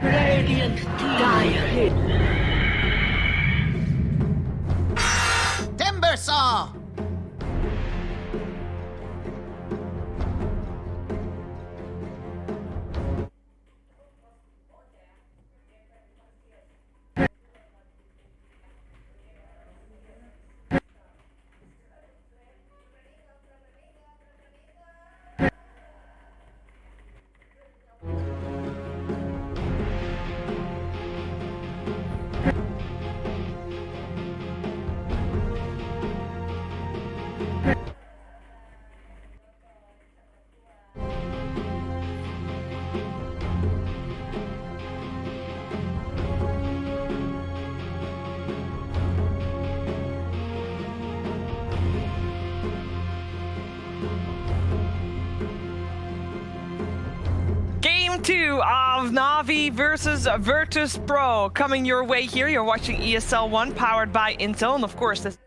Radiant dire. Timber saw! Game 2 of Na'Vi versus Virtus Pro coming your way here. You're watching ESL 1 powered by Intel, and of course this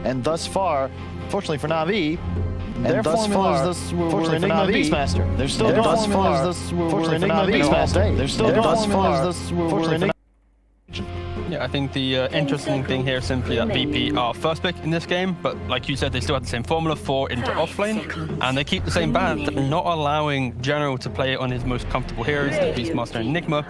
And thus far, fortunately for Na'Vi, their formulas were Enigma Beastmaster. They're still thus far, fortunately for Na'Vi, Beastmaster. They're still thus far, fortunately for Yeah, I think the interesting thing here is simply that VP are first pick in this game, but like you said, they still have the same formula for into offlane, and they keep the same ban. They're not allowing General to play on his most comfortable heroes, the Beastmaster and Enigma.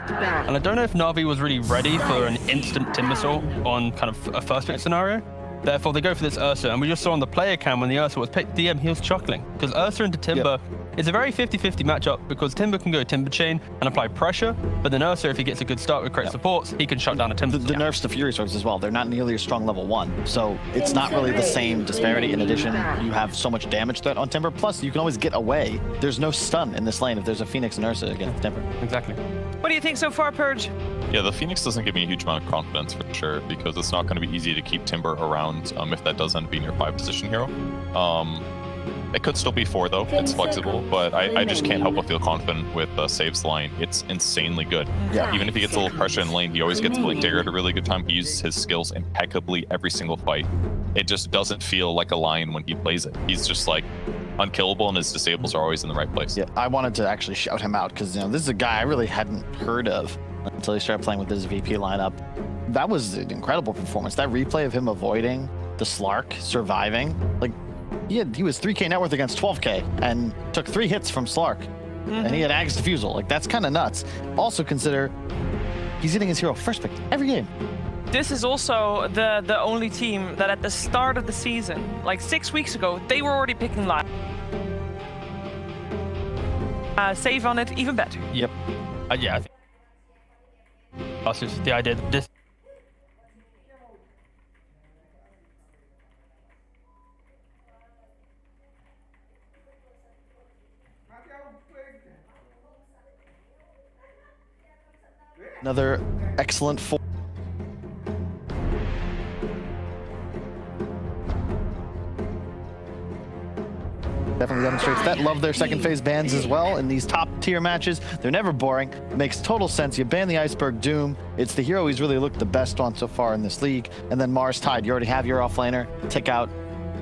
And I don't know if Na'Vi was really ready for an instant Timbersaw on kind of a first pick scenario. Therefore, they go for this Ursa, and we just saw on the player cam when the Ursa was picked, DM, he was chuckling. Because Ursa into Timber is a very 50-50 matchup, because Timber can go Timber Chain and apply pressure, but then Ursa, if he gets a good start with correct supports, he can shut down a Timber. The nerfs to Fury Swords as well, they're not nearly as strong level 1, so it's not really the same disparity. In addition, you have so much damage threat on Timber, plus you can always get away. There's no stun in this lane if there's a Phoenix and Ursa against Timber. Exactly. What do you think so far, Purge? Yeah, the Phoenix doesn't give me a huge amount of confidence for sure, because it's not going to be easy to keep Timber around if that does end up being your 5 position hero. It could still be 4 though, it's flexible, but I just can't help but feel confident with Save's line. It's insanely good. Yeah. Even if he gets a little pressure in lane, he always gets Blink Dagger at a really good time. He uses his skills impeccably every single fight. It just doesn't feel like a line when he plays it. He's just like unkillable, and his disables are always in the right place. Yeah, I wanted to actually shout him out, because this is a guy I really hadn't heard of until he started playing with his VP lineup. That was an incredible performance. That replay of him avoiding the Slark, surviving, like he was 3k net worth against 12k and took 3 hits from Slark, and he had Ag's Diffusal. Like, that's kind of nuts. Also consider he's hitting his hero first pick every game. This is also the only team that at the start of the season, like 6 weeks ago, they were already picking live. Save on it, even better. Yep. Yeah, I think that's just the idea that this. Another excellent four. Definitely demonstrates that. Love their second phase bans as well in these top tier matches. They're never boring. Makes total sense. You ban the Iceberg Doom. It's the hero he's really looked the best on so far in this league. And then Mars Tide. You already have your offlaner. Take out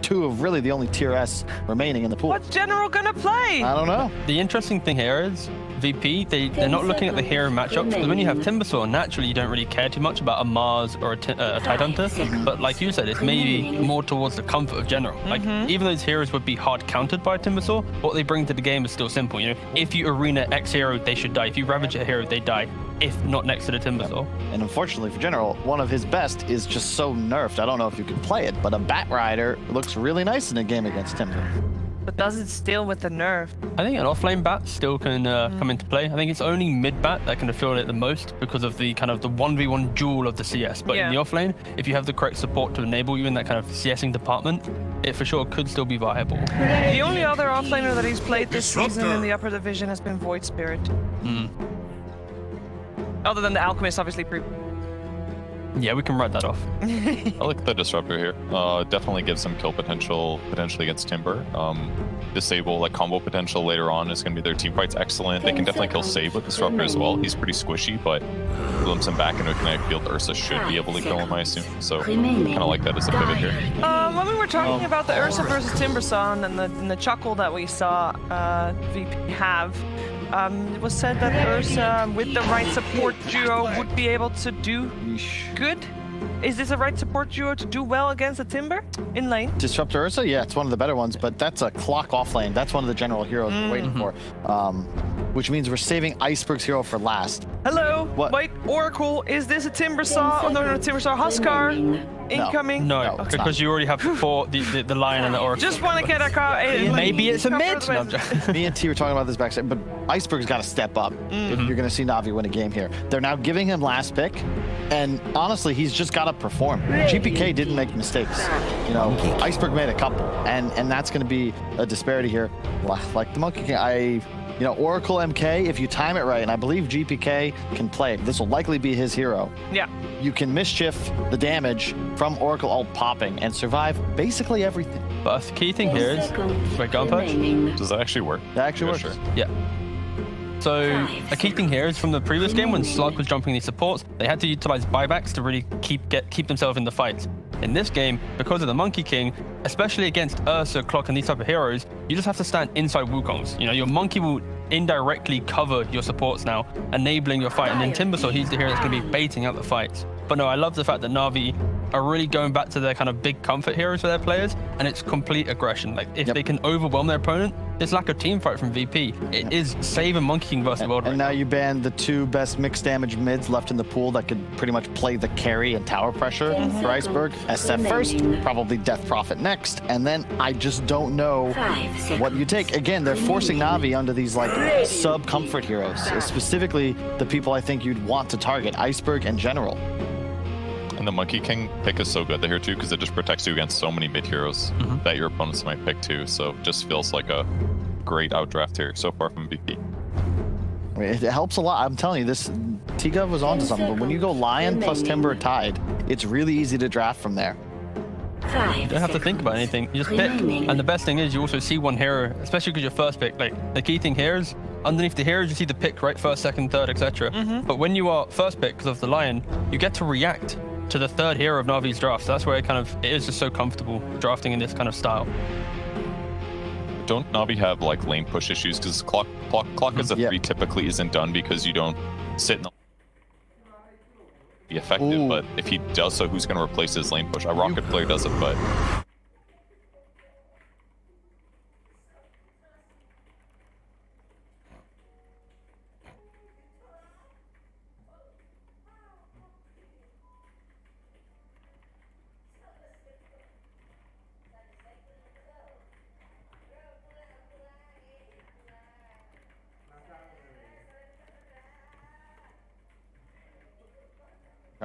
2 of really the only tier S remaining in the pool. What's General gonna play? I don't know. The interesting thing here is VP, they're not looking at the hero matchups, because when you have Timbersaw, naturally you don't really care too much about a Mars or a Tidehunter, but like you said, it's maybe more towards the comfort of General. Like, even those heroes would be hard countered by Timbersaw, what they bring to the game is still simple. You know, if you Arena X hero, they should die. If you Ravage a hero, they die. If not next to the Timbersaw. And unfortunately for General, one of his best is just so nerfed. I don't know if you can play it, but a Bat Rider looks really nice in a game against Timber. But does it still with the nerf? I think an offlane bat still can come into play. I think it's only mid bat that can feel it the most because of the kind of the 1v1 duel of the CS. But in the offlane, if you have the correct support to enable you in that kind of CSing department, it for sure could still be viable. The only other offlaner that he's played this season in the upper division has been Void Spirit. Other than the Alchemist, obviously. Yeah, we can write that off. I like the Disruptor here. Definitely gives some kill potential potentially against Timber. Disable, like combo potential later on is going to be their team fight's excellent. They can definitely kill Save with Disruptor as well. He's pretty squishy, but glimpse him back into a kinetic field. Ursa should be able to kill him, I assume. So kind of like that as a pivot here. When we were talking about the Ursa versus Timbersaw and the chuckle that we saw VP have, it was said that Ursa, with the right support duo, would be able to do good. Is this a right support duo to do well against a Timber in lane? Disruptor Ursa? Yeah, it's one of the better ones, but that's a clock off lane. That's one of the general heroes we're waiting for. Which means we're saving Iceberg's hero for last. Hello? What? Wait, Oracle, is this a Timbersaw? Oh, no, Timbersaw Huskar incoming? No, No, it's because you already have the Lion and the Oracle. Just want to get a car. Maybe it's a mid. No, Me and T were talking about this backstage, but Iceberg's got to step up if you're going to see Na'Vi win a game here. They're now giving him last pick, and honestly, he's just got to perform. GPK didn't make mistakes. You know, Iceberg made a couple, and that's going to be a disparity here. Like the Monkey King, you know, Oracle MK, if you time it right, and I believe GPK can play, this will likely be his hero. Yeah. You can mischief the damage from Oracle ult popping and survive basically everything. But the key thing here is, wait, go on, Perch. Does that actually work? That actually works. Sure. Yeah. So a key thing here is from the previous game when Slug was jumping these supports, they had to utilize buybacks to really keep themselves in the fights. In this game, because of the Monkey King, especially against Ursa, Clock, and these type of heroes, you just have to stand inside Wukongs. You know, your Monkey will indirectly cover your supports now, enabling your fight. And then Timbersaw, he's the hero that's going to be baiting out the fights. But no, I love the fact that Na'Vi are really going back to their kind of big comfort heroes for their players, and it's complete aggression. Like, if they can overwhelm their opponent, there's lack of team fight from VP. It is Save and Monkey King versus World. And now you banned the two best mixed damage mids left in the pool that could pretty much play the carry and tower pressure for Iceberg. SF first, probably Death Prophet next, and then I just don't know what you take. Again, they're forcing Na'Vi under these like sub-comfort heroes, specifically the people I think you'd want to target, Iceberg and General. And the Monkey King pick is so good here too, because it just protects you against so many mid heroes that your opponents might pick too. So it just feels like a great outdraft here so far from VP. I mean, it helps a lot. I'm telling you, this T-Gov was onto something. But when you go Lion plus Timber Tide, it's really easy to draft from there. You don't have to think about anything. You just pick. And the best thing is you also see one hero, especially because your first pick. Like, the key thing here is underneath the heroes, you see the pick, right? First, second, third, etc. But when you are first pick because of the Lion, you get to react to the third hero of Na'Vi's draft. So that's where it is just so comfortable drafting in this kind of style. Don't Na'Vi have like lane push issues? Because clock as a 3 typically isn't done because you don't sit in the be effective. But if he does so, who's going to replace his lane push? A Rocket player does it, but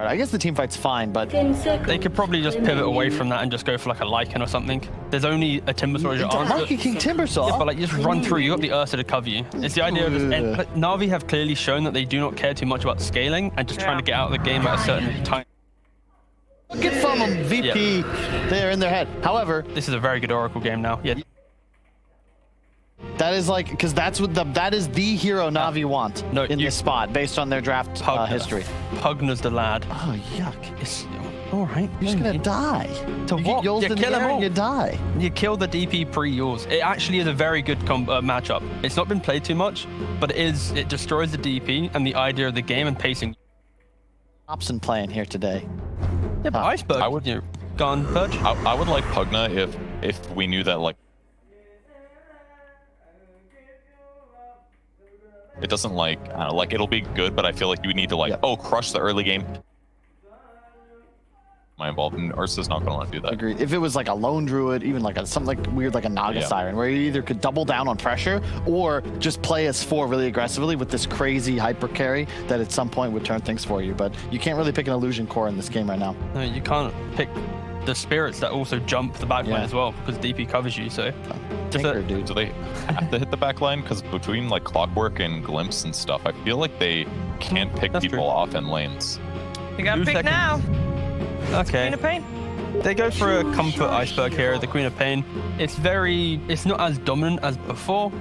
I guess the team fight's fine, but they could probably just pivot away from that and just go for like a Lycan or something. There's only a Timbersaw as your answer. Monkey King Timbersaw? Yeah, but like just run through. You got the Ursa to cover you. It's the idea of just, and like, Na'Vi have clearly shown that they do not care too much about scaling and just trying to get out of the game at a certain time. Get from them, VP. They're in their head. However, this is a very good Oracle game now. Yeah. That is like, because that is the hero Na'Vi want in this spot based on their draft history. Pugner's the lad. Oh, yuck. All right. You're just gonna die. To You what? get Yules You in kill the them air all. and you die. You kill the DP pre-Yules. It actually is a very good matchup. It's not been played too much, but it destroys the DP and the idea of the game and pacing. Hobson playing here today. Yeah, but Iceberg, I would- gone Purge. I would like Pugna if we knew that, like, it doesn't, like, I don't know, like, it'll be good, but I feel like you need to, like, Yep. oh, crush the early game. Am I involved? And Ursa's not going to want to do that. Agreed. If it was like a lone druid, even like something like weird like a Naga Yeah. Siren, where you either could double down on pressure or just play as 4 really aggressively with this crazy hyper carry that at some point would turn things for you. But you can't really pick an illusion core in this game right now. No, you can't pick the spirits that also jump the backline Yeah. as well because DP covers you. So just Tinker, a, dude. Do they have to hit the back line? Because between, like, Clockwork and Glimpse and stuff, I feel like they can't pick That's people true. off in lanes. You got to 2 pick seconds. now. okay. Queen of Pain. They go for a comfort Iceberg here, the Queen of Pain. It's not as dominant as before.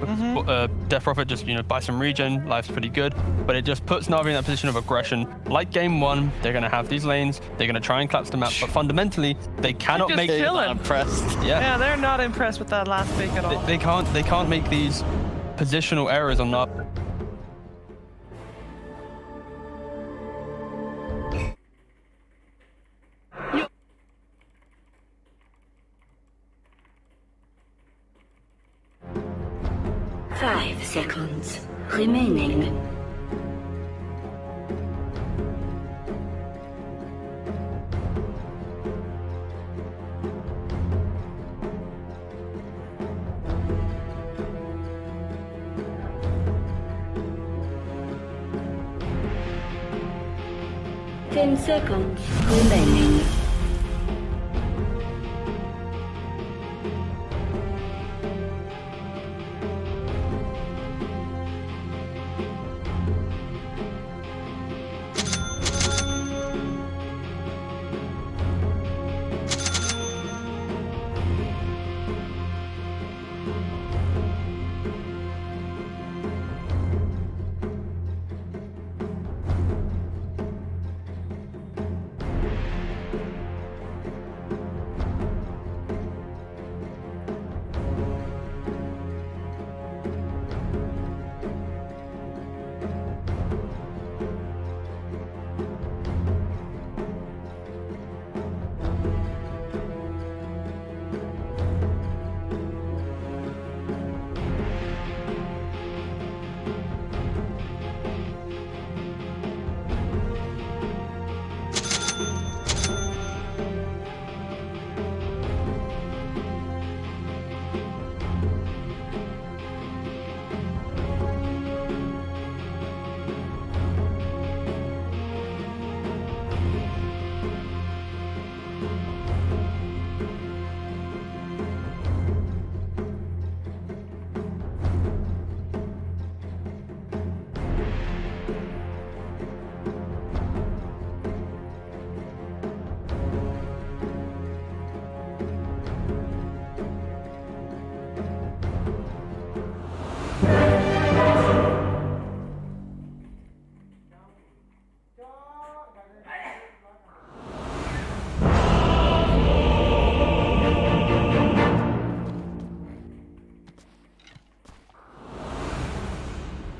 Death Prophet just, buy some regen, life's pretty good, but it just puts Na'Vi in that position of aggression. Like game 1, they're going to have these lanes, they're going to try and collapse the map, but fundamentally, they cannot just make... chill. I'm impressed. Yeah, Yeah, they're not impressed with that last pick at all. they can't make these positional errors on Na'Vi. Five seconds remaining. Ten seconds remaining.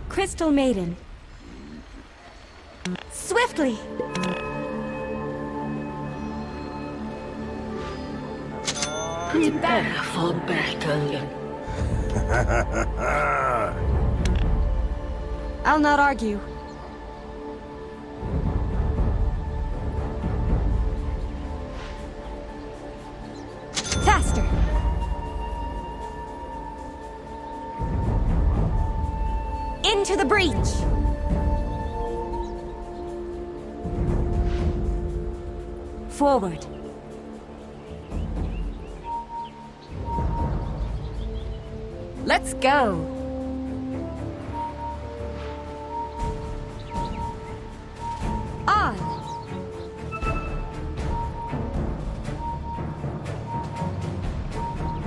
Crystal Maiden. Swiftly! Prepare for battle. I'll not argue. Faster! Into the breach! Forward. Let's go! On!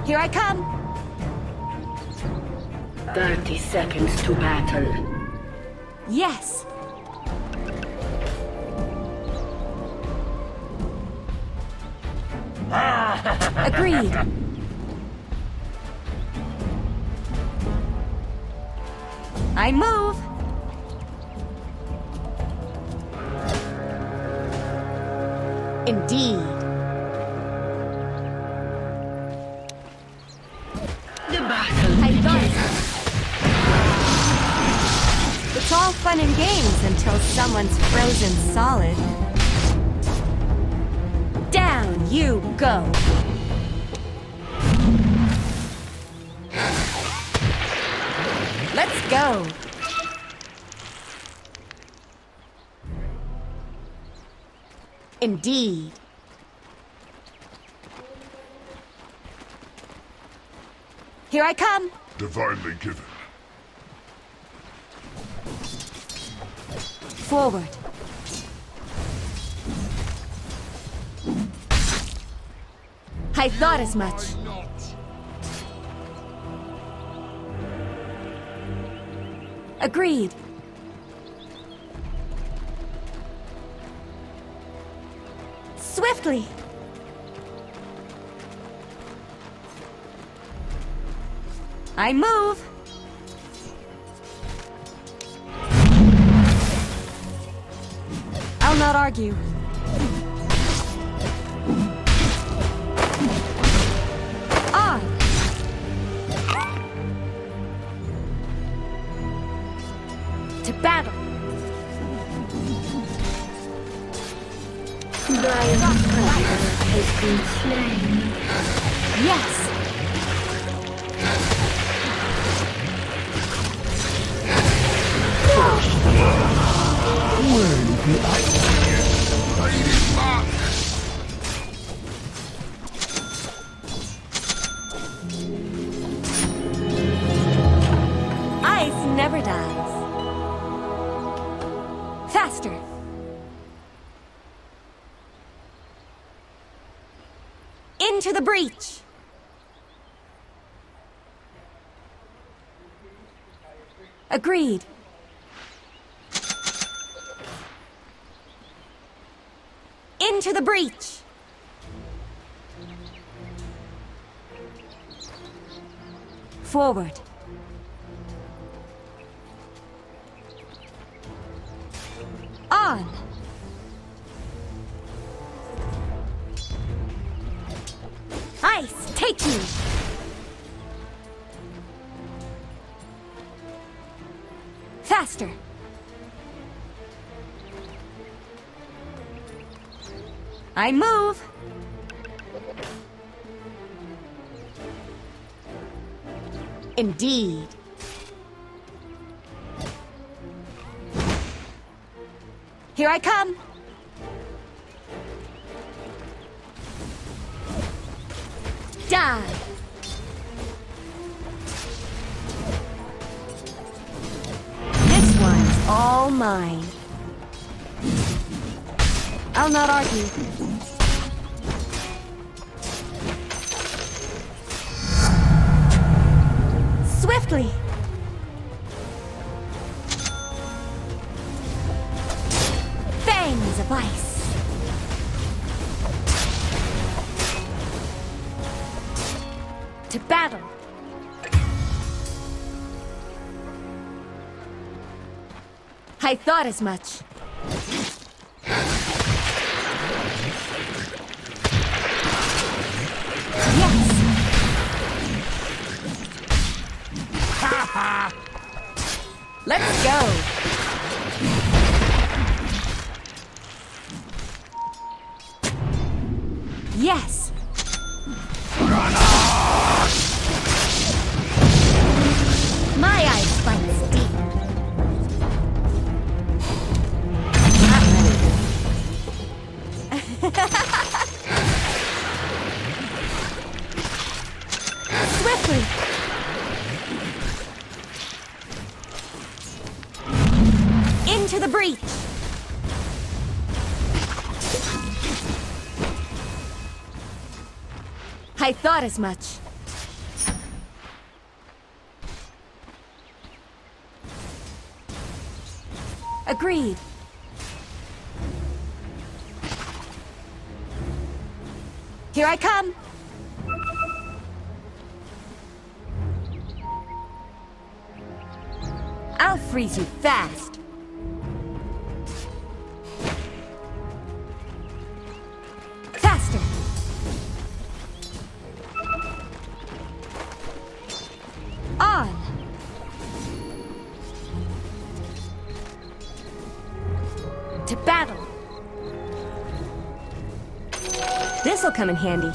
Here I come! 30 seconds to battle. Yes! Agreed. I move. Indeed. The battle I begins. thought it's all fun and games until someone's frozen solid. Down you go. Let's go. Indeed. Here I come. Divinely given. Forward. I thought as much. Agreed. Swiftly. I move. I'll not argue. On. To battle. Thy father has been slain. Yes. Ice never dies. Faster. Into the breach. Agreed. Into the breach. Forward. On. Ice, take me. Faster. I move. Indeed. Here I come. Die. This one's all mine. I'll not argue. Swiftly. Fangs of ice. To battle. I thought as much. Yes. Let's go. Yes. My ice bites deep. Not ready. Swiftly. Into the breach. I thought as much. Agreed. Here I come. freeze you fast. Faster. On. To battle. This'll come in handy.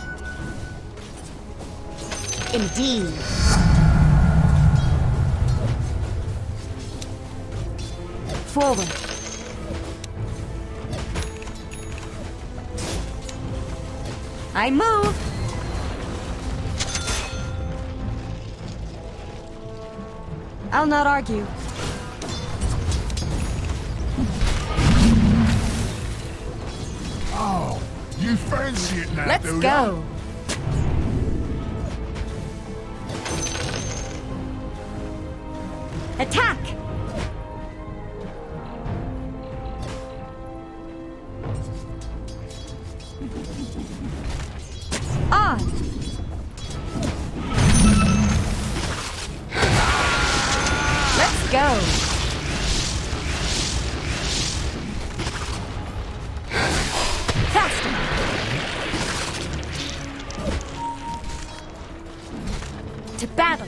Indeed. Forward. I move. I'll not argue. Oh, you fancy it now, Let's do go. Attack! On! Let's go! Faster! To battle!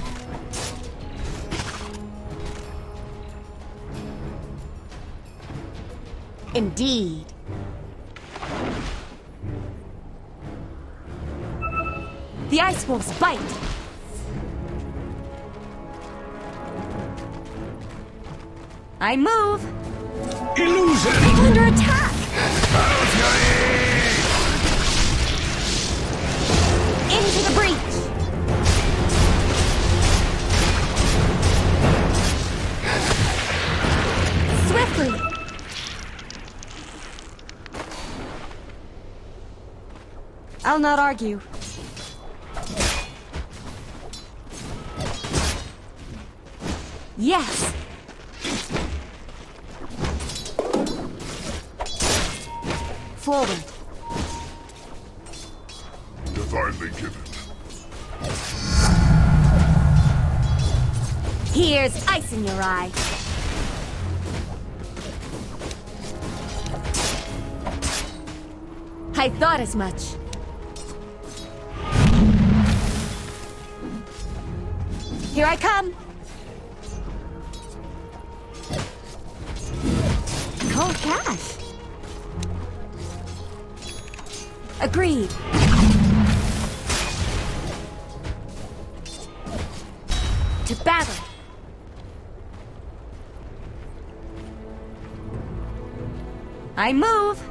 Indeed. The ice wolves bite. I move. Illusion! Under attack. Into the breach. Swiftly. I'll not argue. Yes! Forward. Divinely given. Here's ice in your eye. I thought as much. Here I come! Cold cash. Agreed. To battle. I move.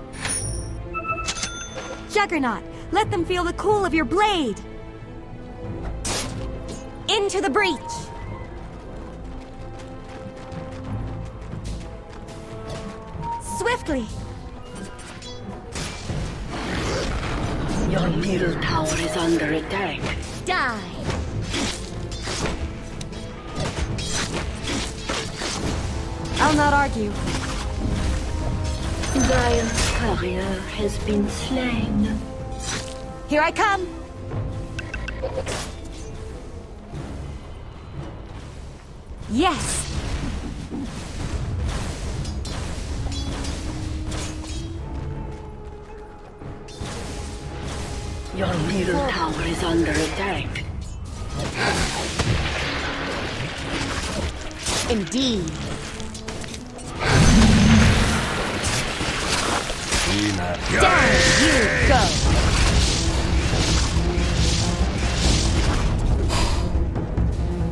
Juggernaut, let them feel the cool of your blade. Into the breach. Swiftly. Your middle tower is under attack. Die. I'll not argue. Zion's courier has been slain. Here I come. Yes. Your middle tower is under attack. Indeed. Down you go.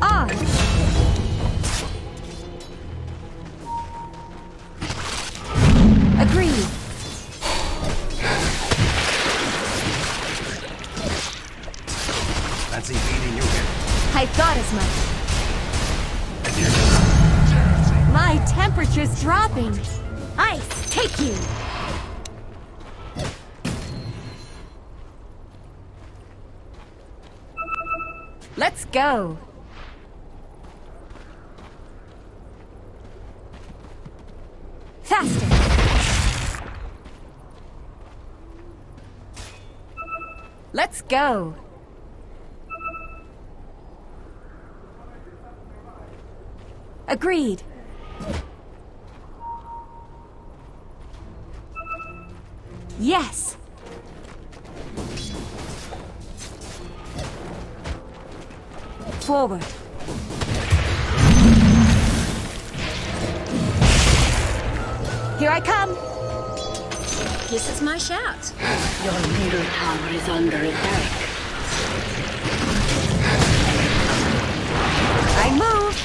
On. Agreed. Fancy beating you here. I thought as much. My temperature's dropping. Ice, take you. Let's go. Faster. Let's go. Agreed. Yes! Forward. Here I come! This is my shout. Your middle tower is under attack. I move!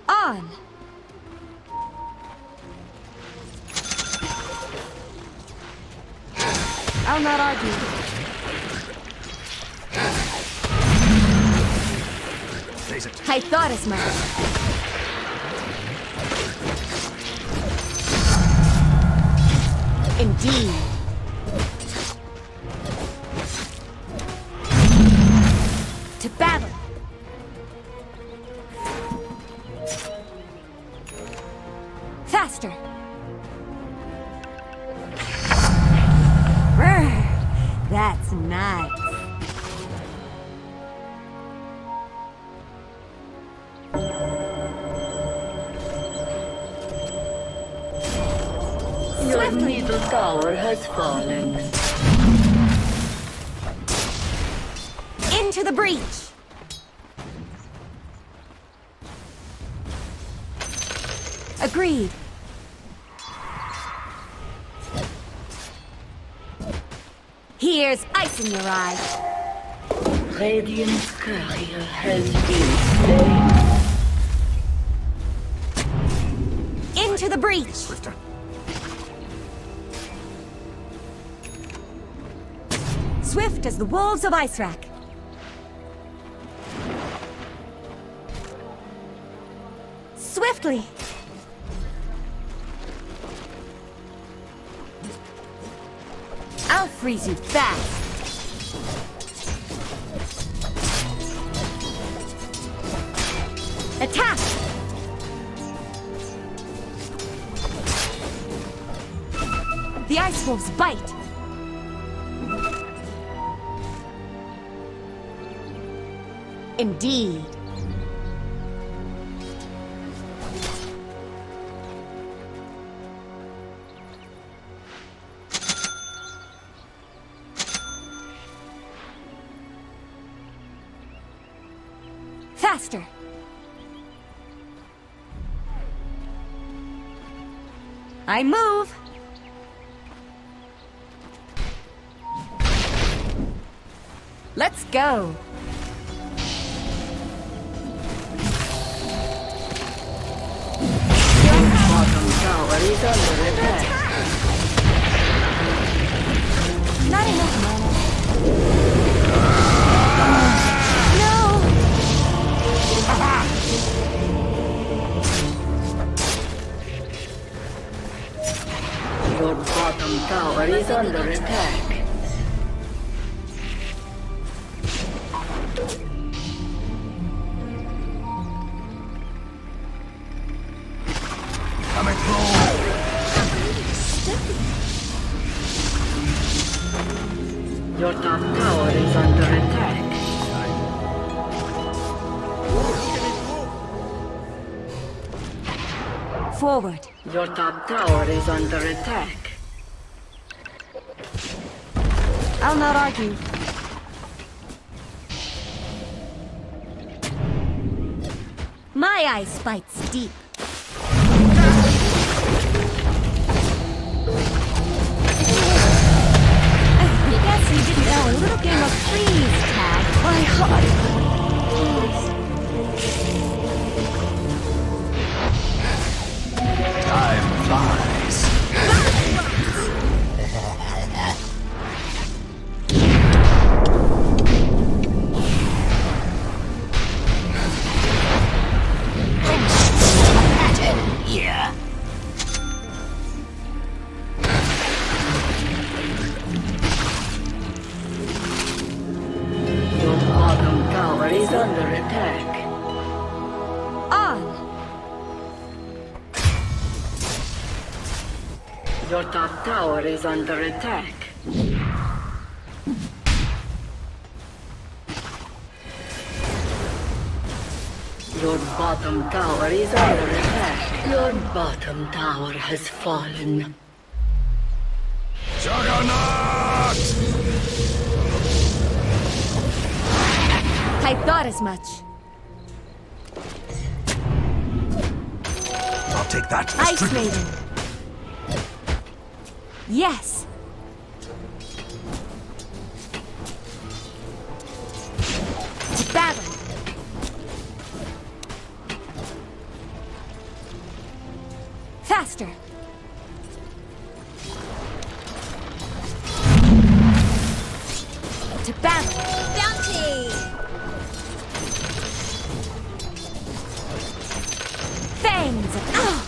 On! I'll not argue. Face it. I thought as much. Indeed. To battle. Faster. Brr, that's nice. Your middle tower has fallen. Into the breach. Agreed. Here's ice in your eye. Radiant's courier has been slain. Into the breach. Swifter. Swift as the wolves of Icerack. Swiftly. I'll freeze you fast. Attack! The ice wolves bite. Indeed. Faster. I move. Let's go. Bottom tower is under attack. Not enough mana. No. Your bottom tower is under attack. Coming through. Your top tower is under attack. Forward. Your top tower is under attack. I'll not argue. My ice bites deep. I guess you didn't know a little game of freeze tag. My heart. Time flies. Yeah. Your bottom tower is under attack. On. Your top tower is under attack. Your bottom tower is under attack. Your bottom tower has fallen. Juggernaut! I thought as much. I'll take that. as Ice tribute. Maiden. Yes. To battle. Faster. To battle. Bounty. Fangs. Ah.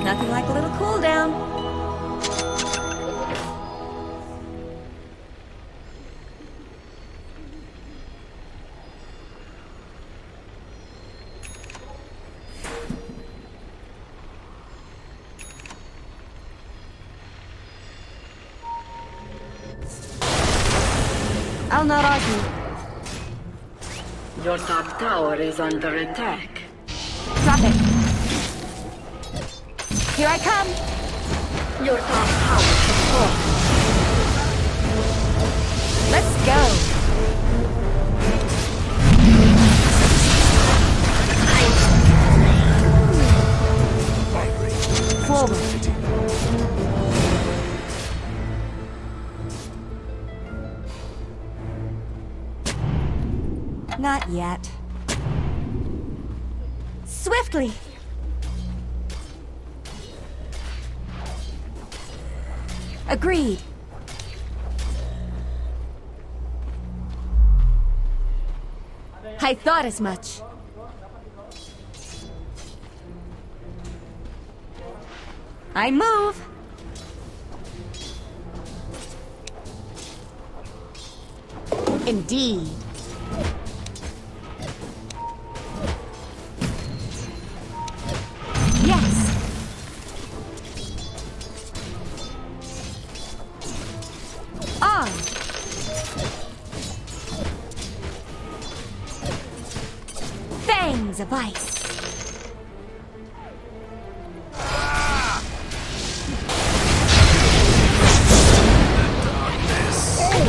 Nothing like a little cool down. I'll not argue. Your top tower is under attack. Drop it. Here I come. Your top tower has fallen. Let's go. Forward. Not yet. Swiftly. Agreed. I thought as much. I move. Indeed. Yes. On. Fangs of ice.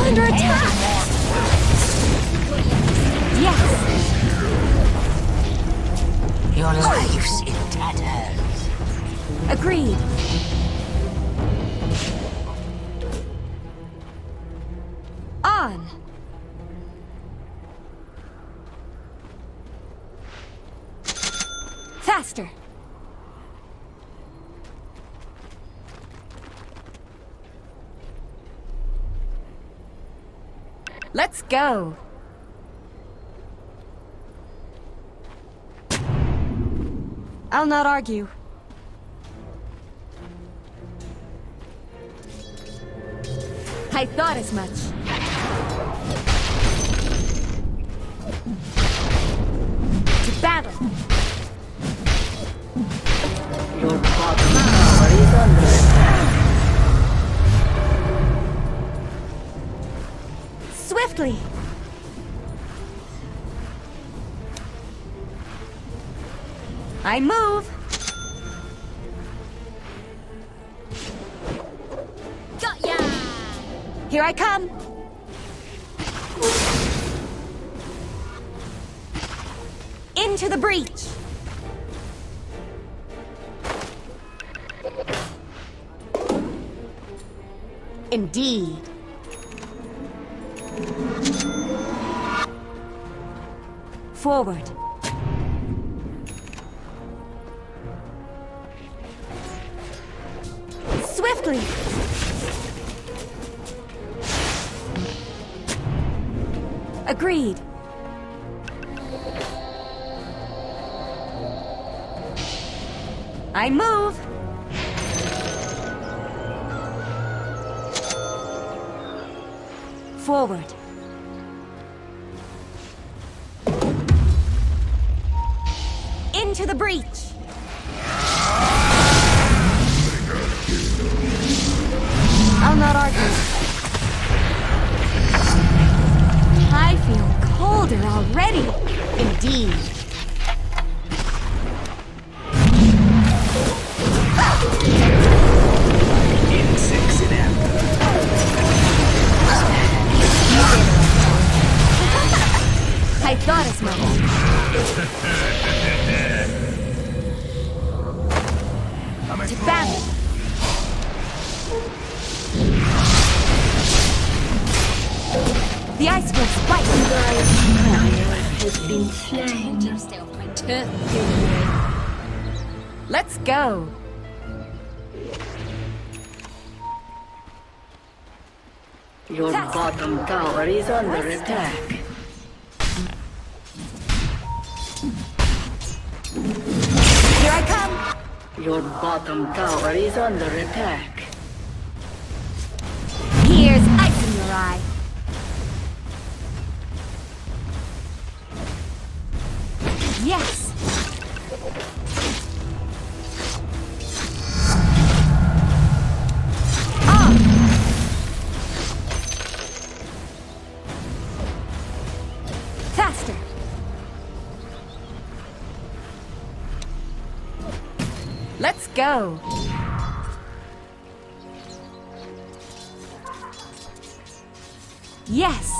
Under attack. Yes. Your life's in tatters. Agreed. On. Faster. Let's go. I'll not argue. I thought as much. To battle. Your bottom tower is under attack. Swiftly. I move. Got ya! Here I come. Into the breach. Indeed. Forward. Swiftly. Agreed. I move. Forward. Into the breach. I'll not argue. I feel colder already. Indeed. Insects in amber. I thought as much. To battle. The ice will spike. Has been slain. Stay off my turf. Let's go. Your bottom tower is under attack. Here I come. Your bottom tower is under attack. Here's ice in your eye. Yes. Faster. Let's go. Yes.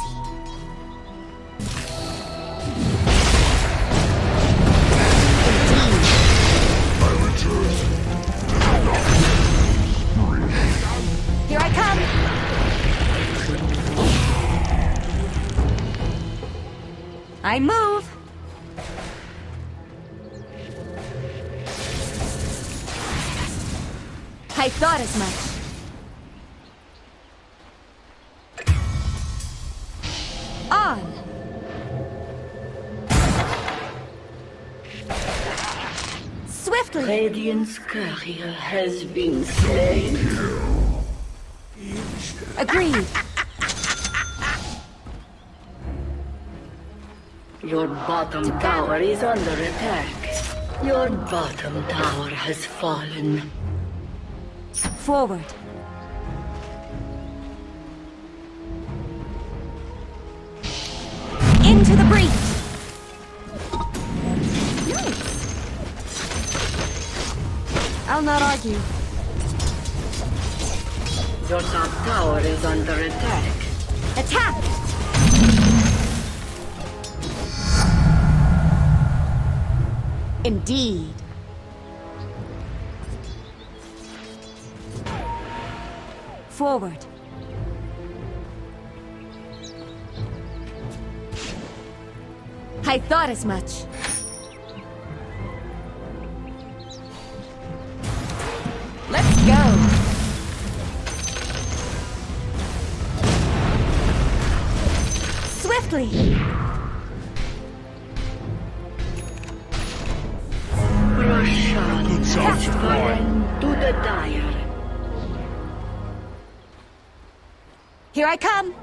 Here I come. I move. I thought as much. On. Swiftly. Radiant's courier has been slain. Agreed. Your bottom tower is under attack. Your bottom tower has fallen. Forward. Into the breach. Nice. I'll not argue. Your top tower is under attack. Attack! Indeed. Forward. I thought as much. Let's go. Swiftly. Roshan has fallen to the dire. Here I come.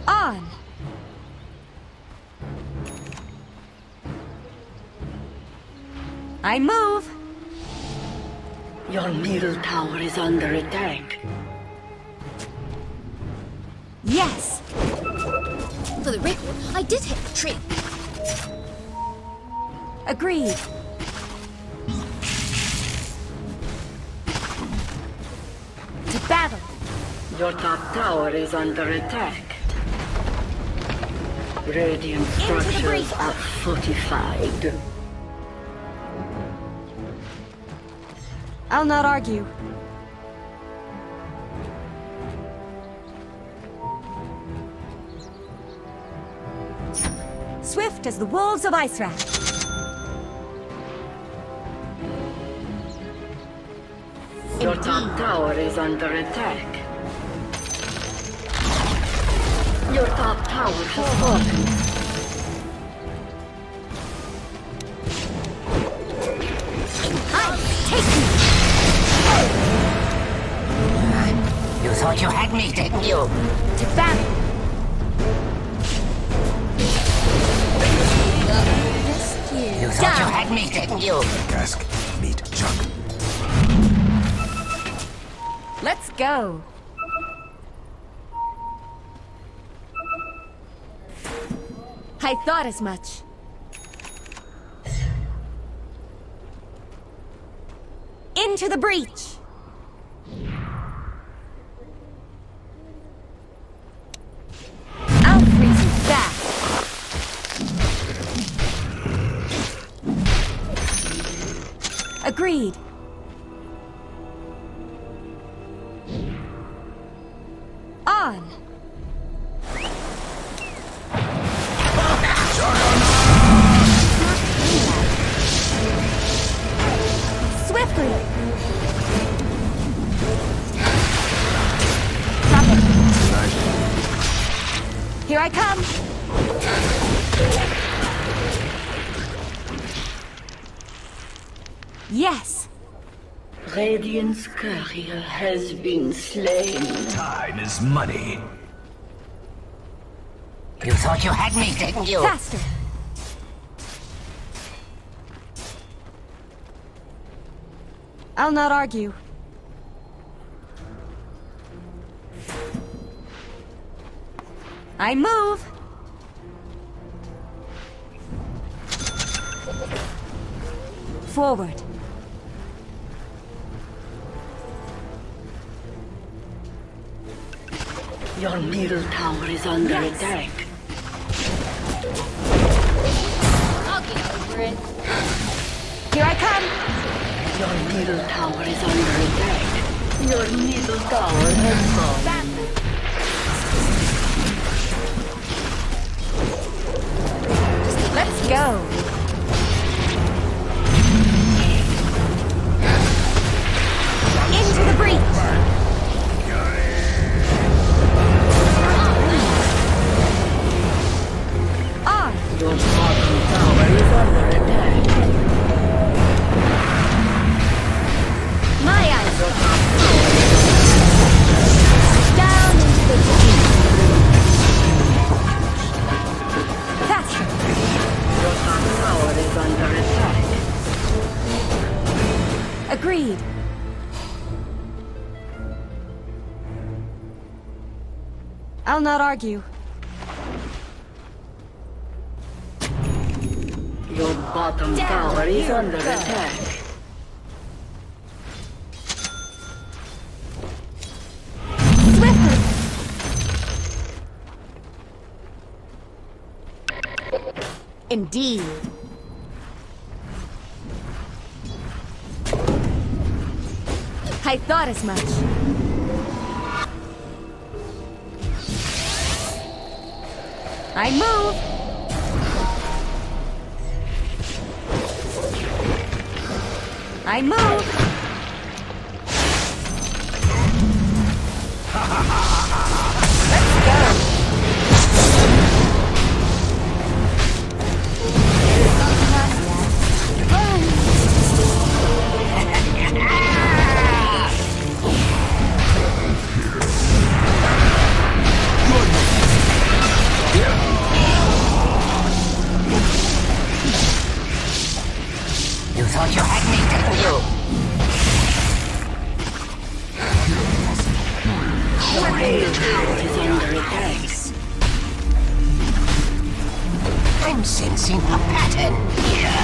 On. I move. Your middle tower is under attack. Yes. For the record, I did hit the tree. Agreed. To battle. Your top tower is under attack. Radiant structures breach. are fortified. I'll not argue. Swift as the wolves of Icewrath. Your top tower is under attack. Your top tower has fallen. You thought you had me, didn't you? To battle. You thought you had me, didn't you? Cask, meat, chuck. Let's go. I thought as much. Into the breach. I'll freeze you fast. Agreed. On. Swiftly. Drop it. Here I come. Yes. Radiant's courier has been slain. Time is money. You thought you had me, didn't you? Faster. I'll not argue. I move. Forward. Your middle tower is under attack. I'll get over it. Here I come. Your middle tower is under attack. Your middle tower has fallen. Let's go. Into the breach. On. Your bottom tower is under attack. My eyes. Down into the deep. Faster. Your top tower is under attack. Agreed. I'll not argue. Your bottom tower is under attack. Swiftly. Indeed. I thought as much. I move. I move. Let's go. You thought you had me, didn't you? Your middle tower is under attack. I'm sensing a pattern here.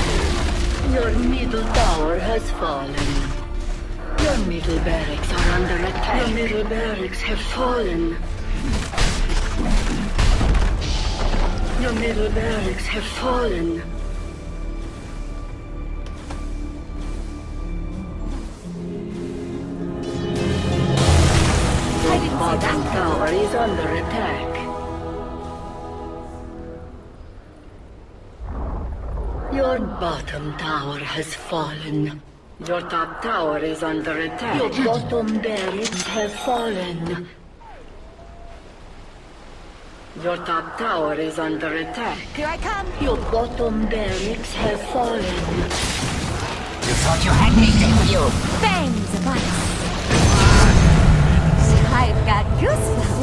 Your middle tower has fallen. Your middle barracks are under attack. Your middle barracks have fallen. Your middle barracks have fallen. Your bottom tower is under attack. Your bottom tower has fallen. Your top tower is under attack. Your bottom barracks have fallen. Your top tower is under attack. Here I come. Your bottom barracks have fallen. You thought you had me, didn't you? Fangs of ice. I've got goosebumps.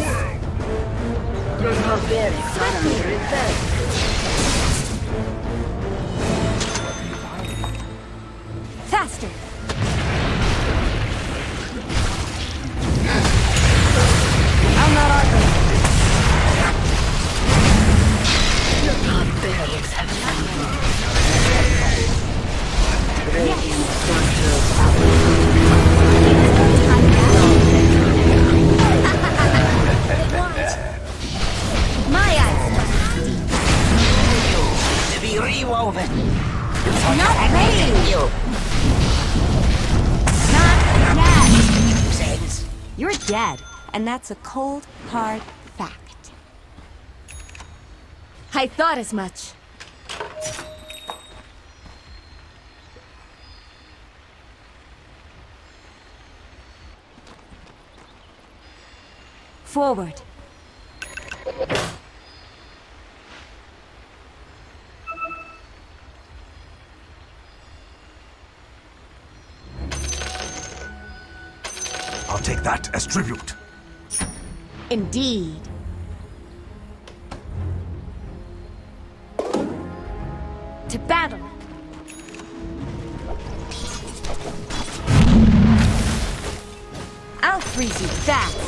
Your top barracks are under attack. Faster. I'll not argue. Your top barracks have fallen. Radiant structures My eyes. To be rewoven. Not ready. You. Not yet. Sense. You're dead, and that's a cold, hard fact. I thought as much. Forward. I'll take that as tribute. Indeed. To battle. I'll freeze you fast.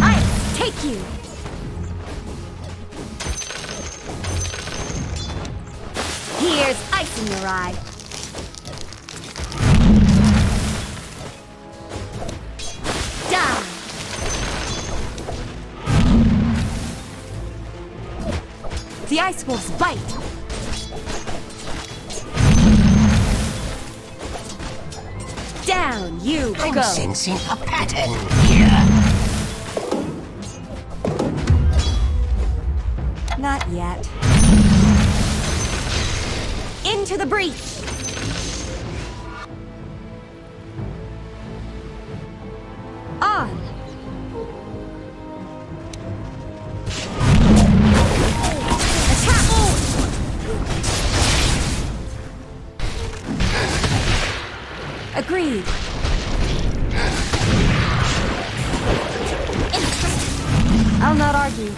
I'll take you. Here's ice in your eye. Die. The ice wolves bite. Down you I'm go. sensing a pattern here. Not yet. Into the breach. On. Attack. Agreed. I'll not argue.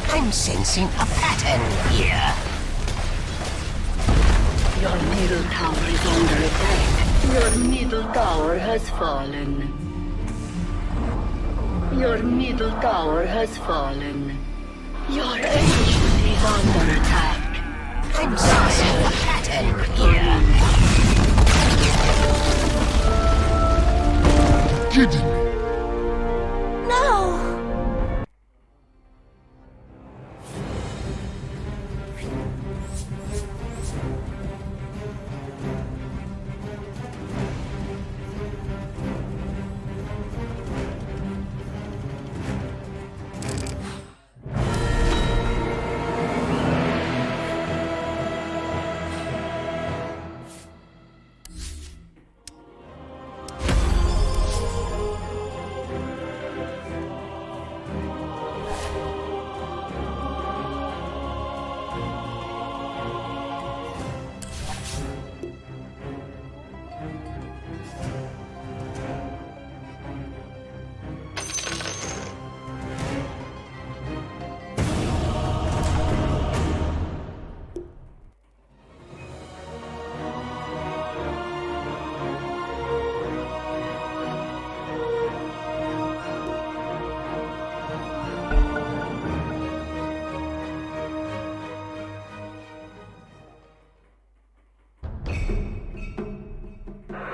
I'm sensing a pattern here. Your middle tower is under attack. Your middle tower has fallen. Your middle tower has fallen. Your ancient is under attack. I'm sensing a pattern here. No!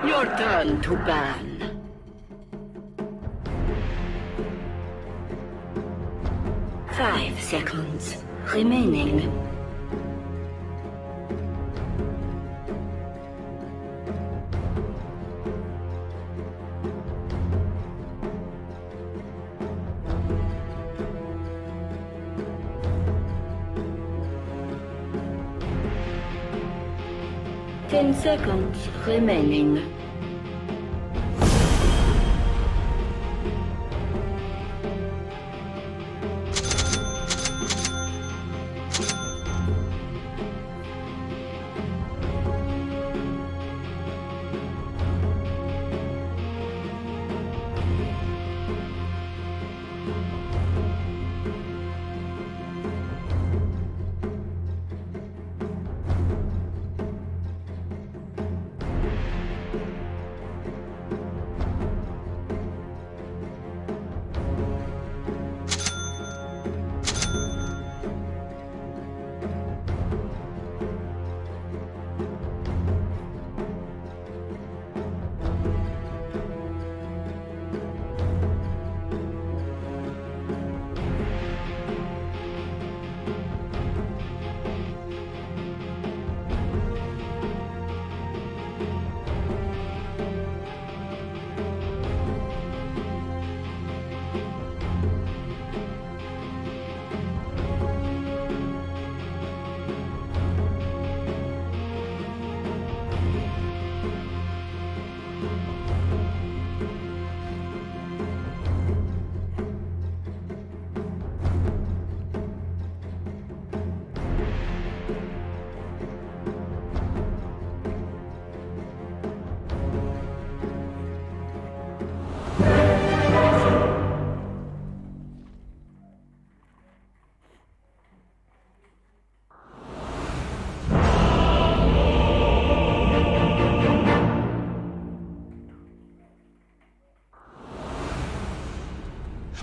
Your turn to ban. 5 seconds remaining. Ten seconds remaining.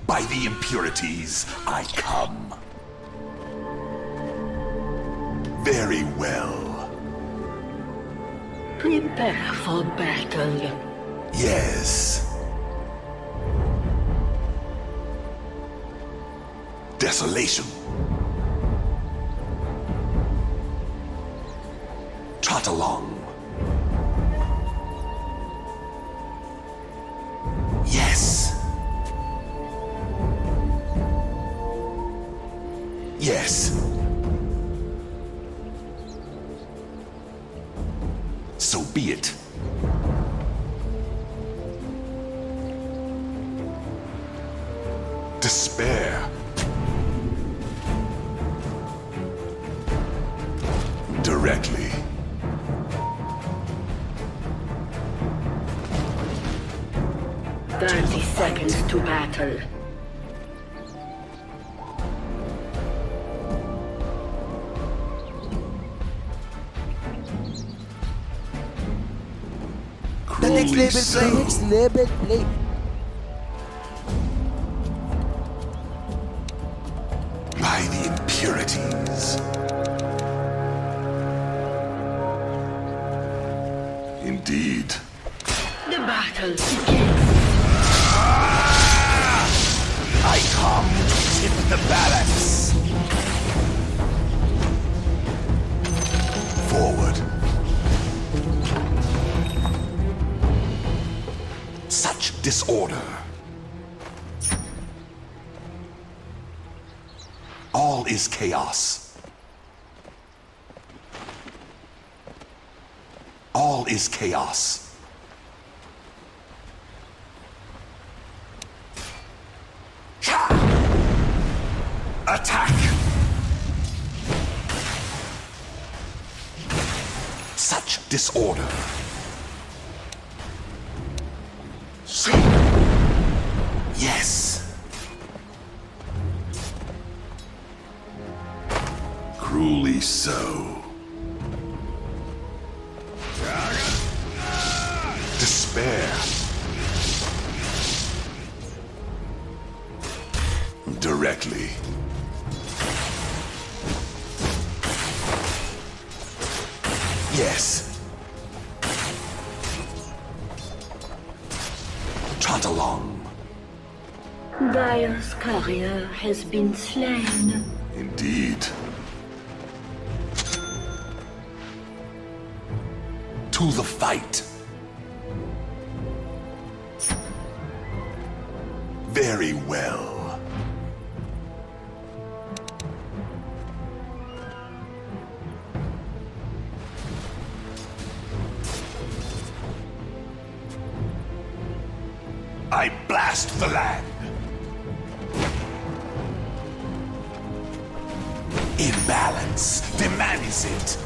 By the impurities, I come. Very well. Prepare for battle. Yes. Desolation. Trot along. Yes. Yes. So be it. Despair. Directly. Thirty seconds to battle. The next level play. Next level play. By the impurities. Indeed. The battle begins. I come to tip the balance. Forward. Such disorder. All is chaos. All is chaos. Attack! Such disorder. Yes. Cruelly so. Despair. Directly. Yes. Trot along. Dire's courier has been slain. Indeed. To the fight. Very well. I blast the land. Imbalance demands it.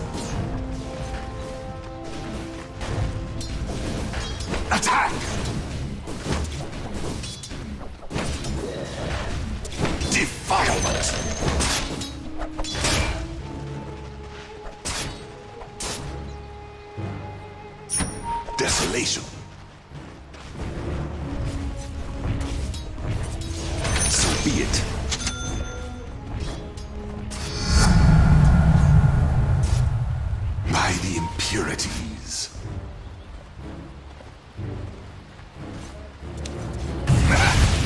Attack! Defilement! Desolation. So be it. By the impurities.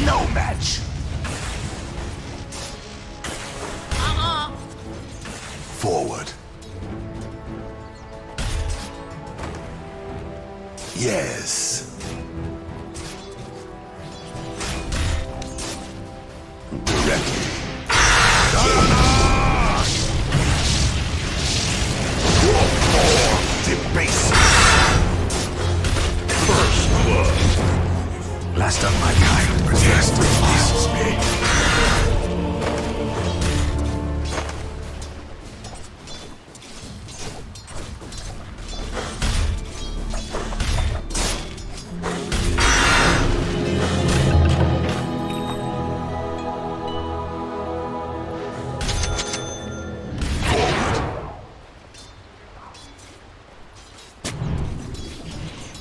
No match. Forward. Yes. Directly. Debase. First blood. Last of my kind possessed releases me.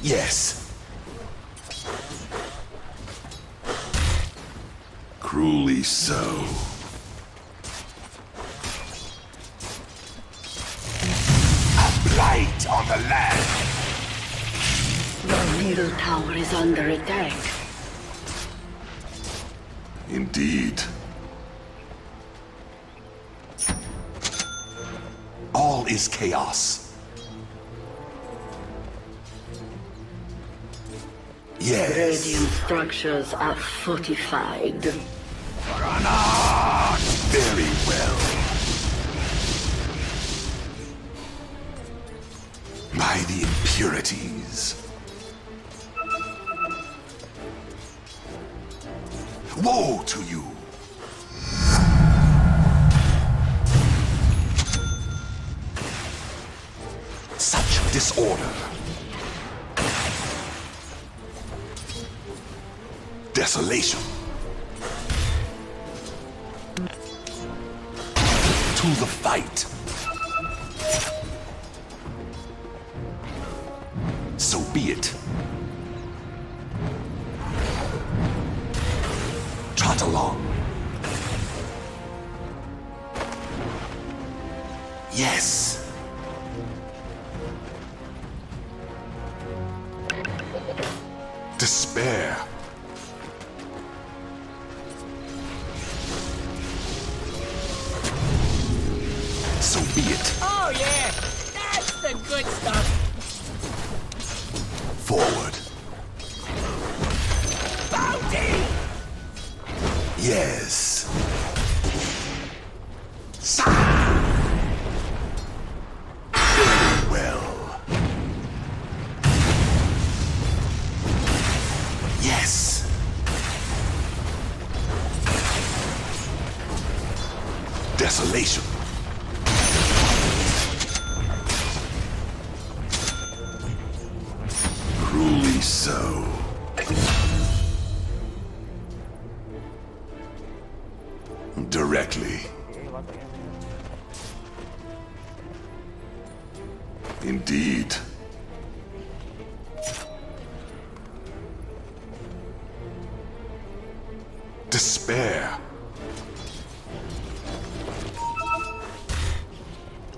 Yes. Cruelly so. A blight on the land. Your middle tower is under attack. Indeed. All is chaos. Yes. Radiant structures are fortified. Very well. By the impurities. Woe to you! Such disorder. Desolation. To the fight. So be it. Trot along. Yes. Despair. So be it. Oh yeah, that's the good stuff. Forward. Bounty! Yes. Very well. Yes. Desolation. Cruelly so. Directly. Indeed. Despair.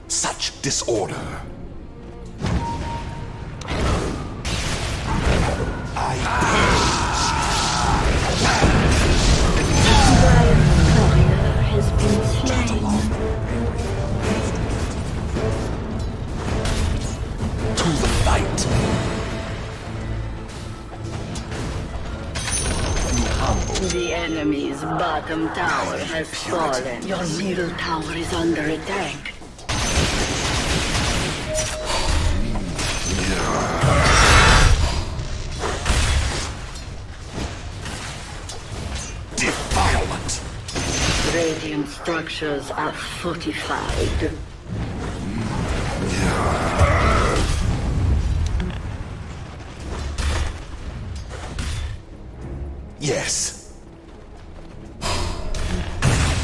Such disorder. bottom tower has fallen. Your middle tower is under attack. Defilement. Radiant structures are fortified. Yes.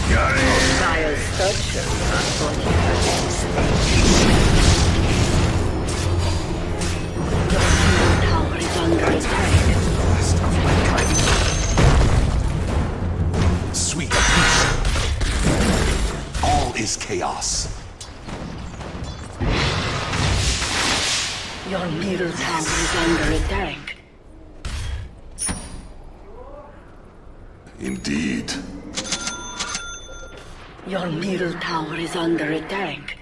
Dire structures are fortified. Your middle tower is under attack. Last of my kind. Sweet peace. All is chaos. Your middle tower is under attack. Indeed. Your middle tower is under attack.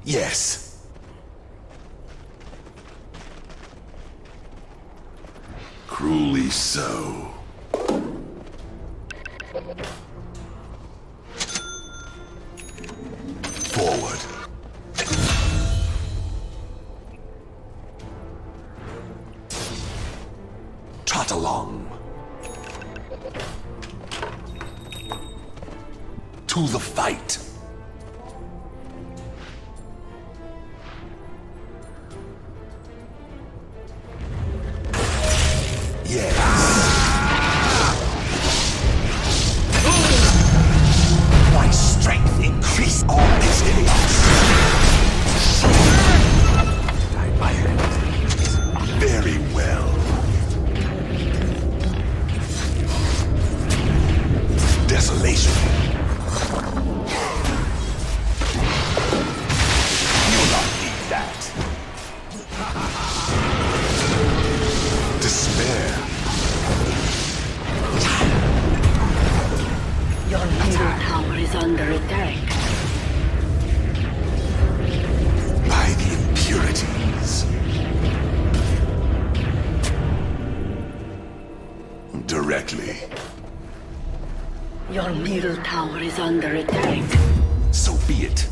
Yes. Cruelly so. Forward. Trot along. To the fight. Yes. My strength increased. All is chaos. Guide my hand. Very well. Desolation. You'll not need that. Despair. Your middle tower is under attack. By the impurities. Directly. Your middle tower is under attack. So be it.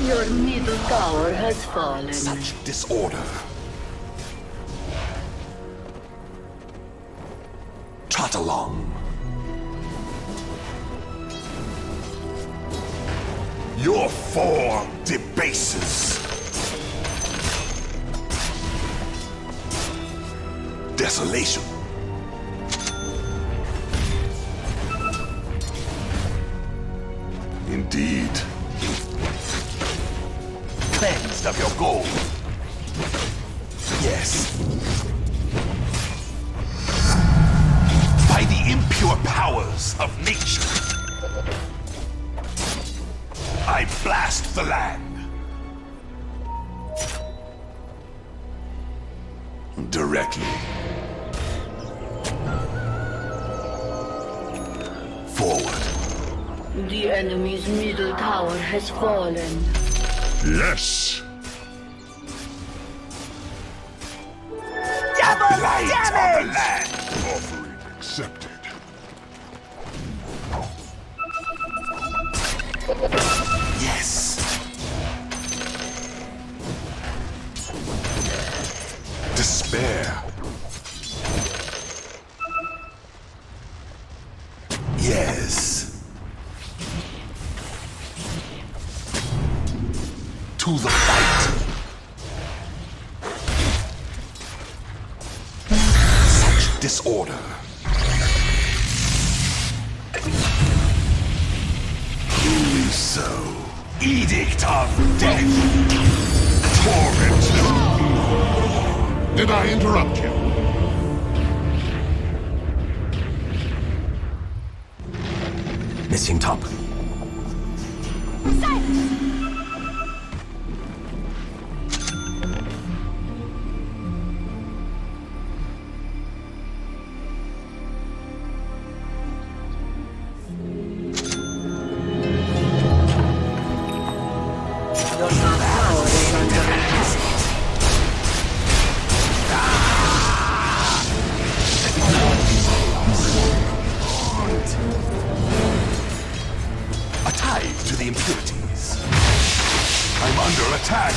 Your middle tower has fallen. Such disorder. Trot along. Your form debases. Desolation. Indeed. Cleansed of your gold. Yes. By the impure powers of nature, I blast the land. Directly. Forward. The enemy's middle tower has fallen. Yes. Double damage on the land. Offering accepted. Yes. Despair. Yes. To the fight. Such disorder. Truly so. Edict of death. Torment. Did I interrupt you? Missing top. Your tower is under attack. the impurities. I'm under attack.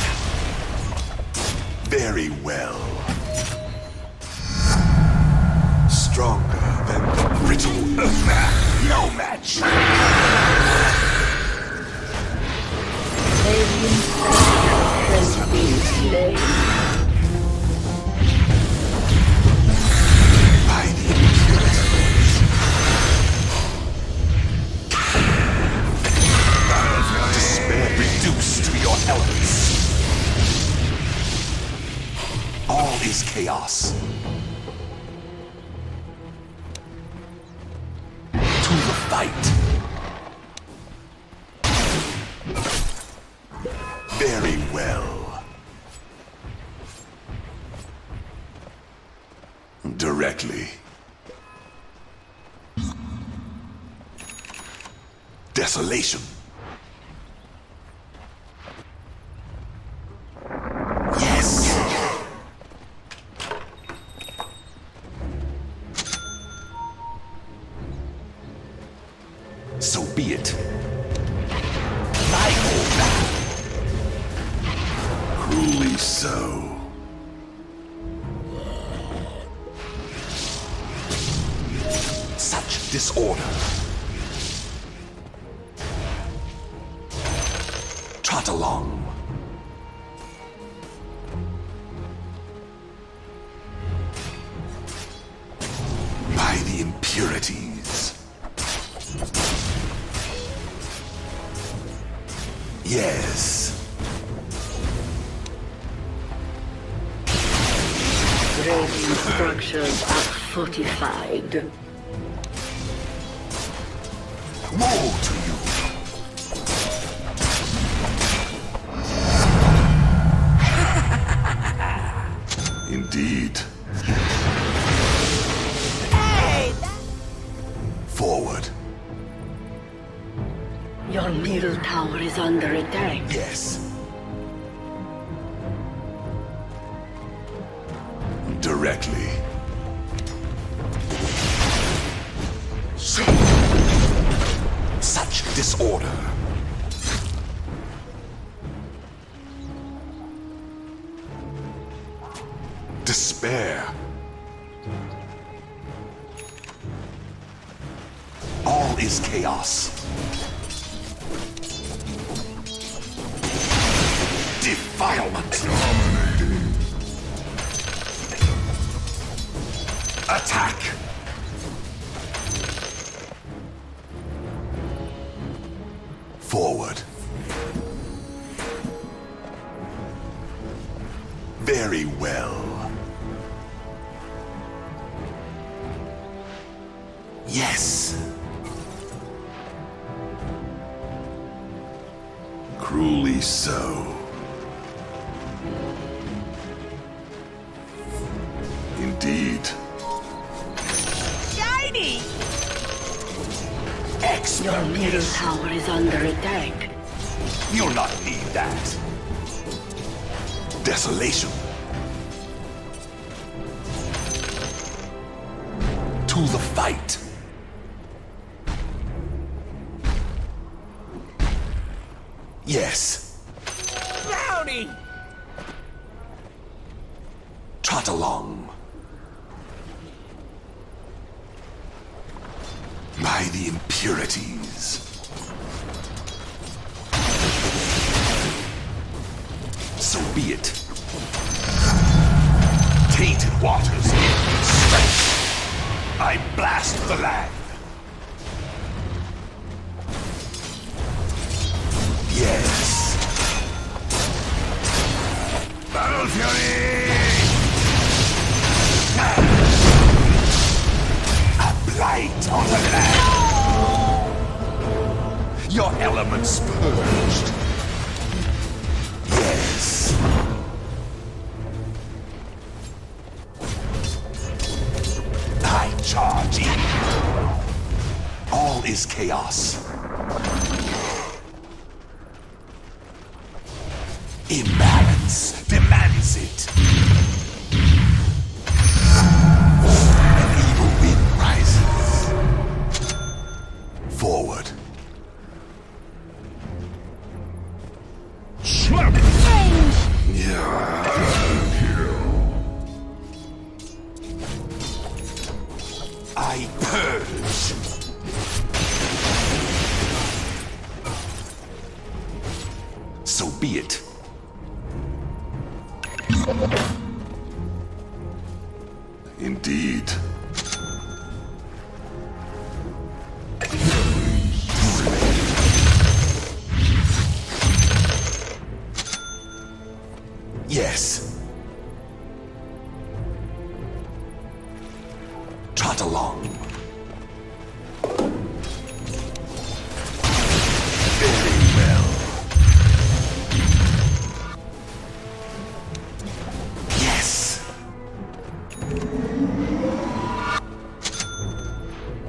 Very well. Stronger than the brittle earth. No match. Has been slain. By the impurities. Despair reduced to your elements. All is chaos. To the fight. Very well. Directly. Desolation. Yes. So be it. My goal. Cruelly so. Such disorder. Trot along. By the impurities. Yes. Radiant structures are fortified. Woe to you. Indeed. Forward. Your middle tower is under attack. Yes. Directly. Such disorder. Despair. All is chaos. Defilement. Attack. Forward. Very well. Yes. Cruelly so. Indeed. Shiny! Your middle Expertise. tower is under attack. You'll not need that. Desolation. To the fight. Yes. Brownie! Trot along. By the impurities. So be it. Tainted waters give me strength. I blast the land. Yes. Battle Fury! A blight on the land. Your elements purged. Yes. I charge in. All is chaos. Imbalance demands it. An evil wind rises. Forward. I purge. So be it. Indeed. Yes. Trot along. Very well. Yes.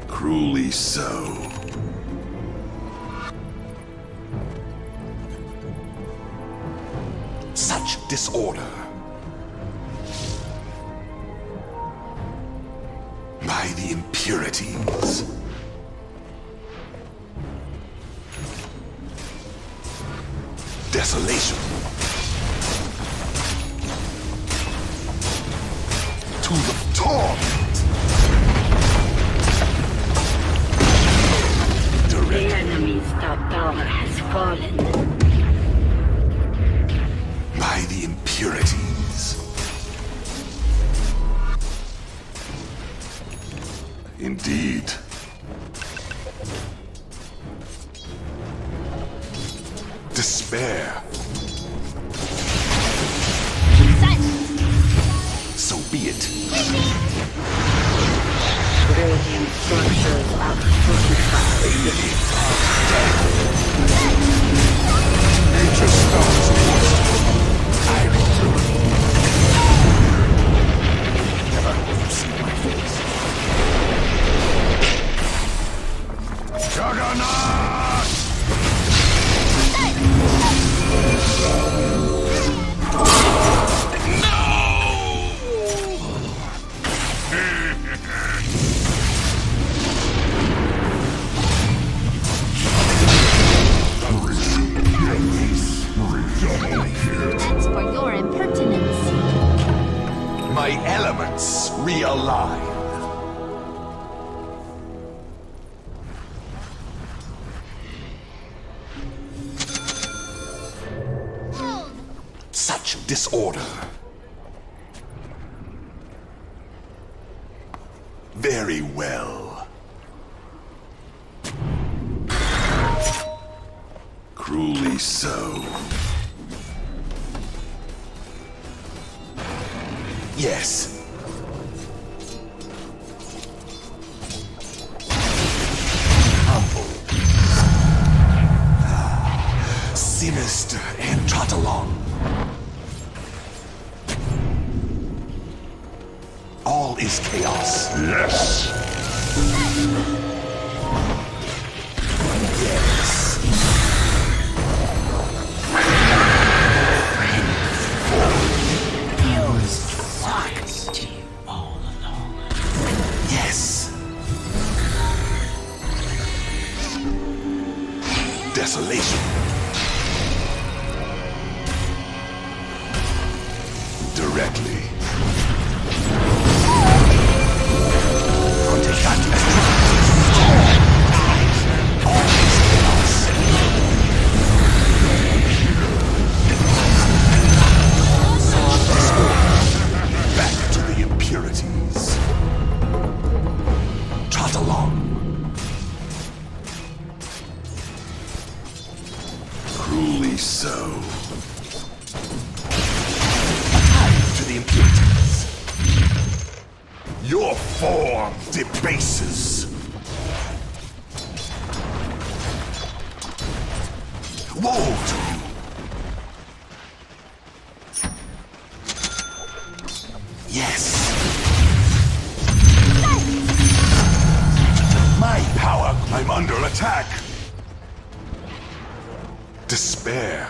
Cruelly so. Such disorder. By the impurities. Desolation. To the torment. The enemy's top tower has fallen. By the impurities. Indeed. Despair. So be it. Radiant structures are fortified. Nature starts I return. Never see my face. Juggernaut! Thanks for your impertinence. My elements realign. Such disorder. Very well. Cruelly so. Yes. Humble. Sinister and trot along. All is chaos. Yes. Yes. Yes. Desolation. Directly. Back to the impurities. Trot along. Cruelly so. To the impurities. Your form debases. Woe to you. Yes. My power, I'm under attack. Despair.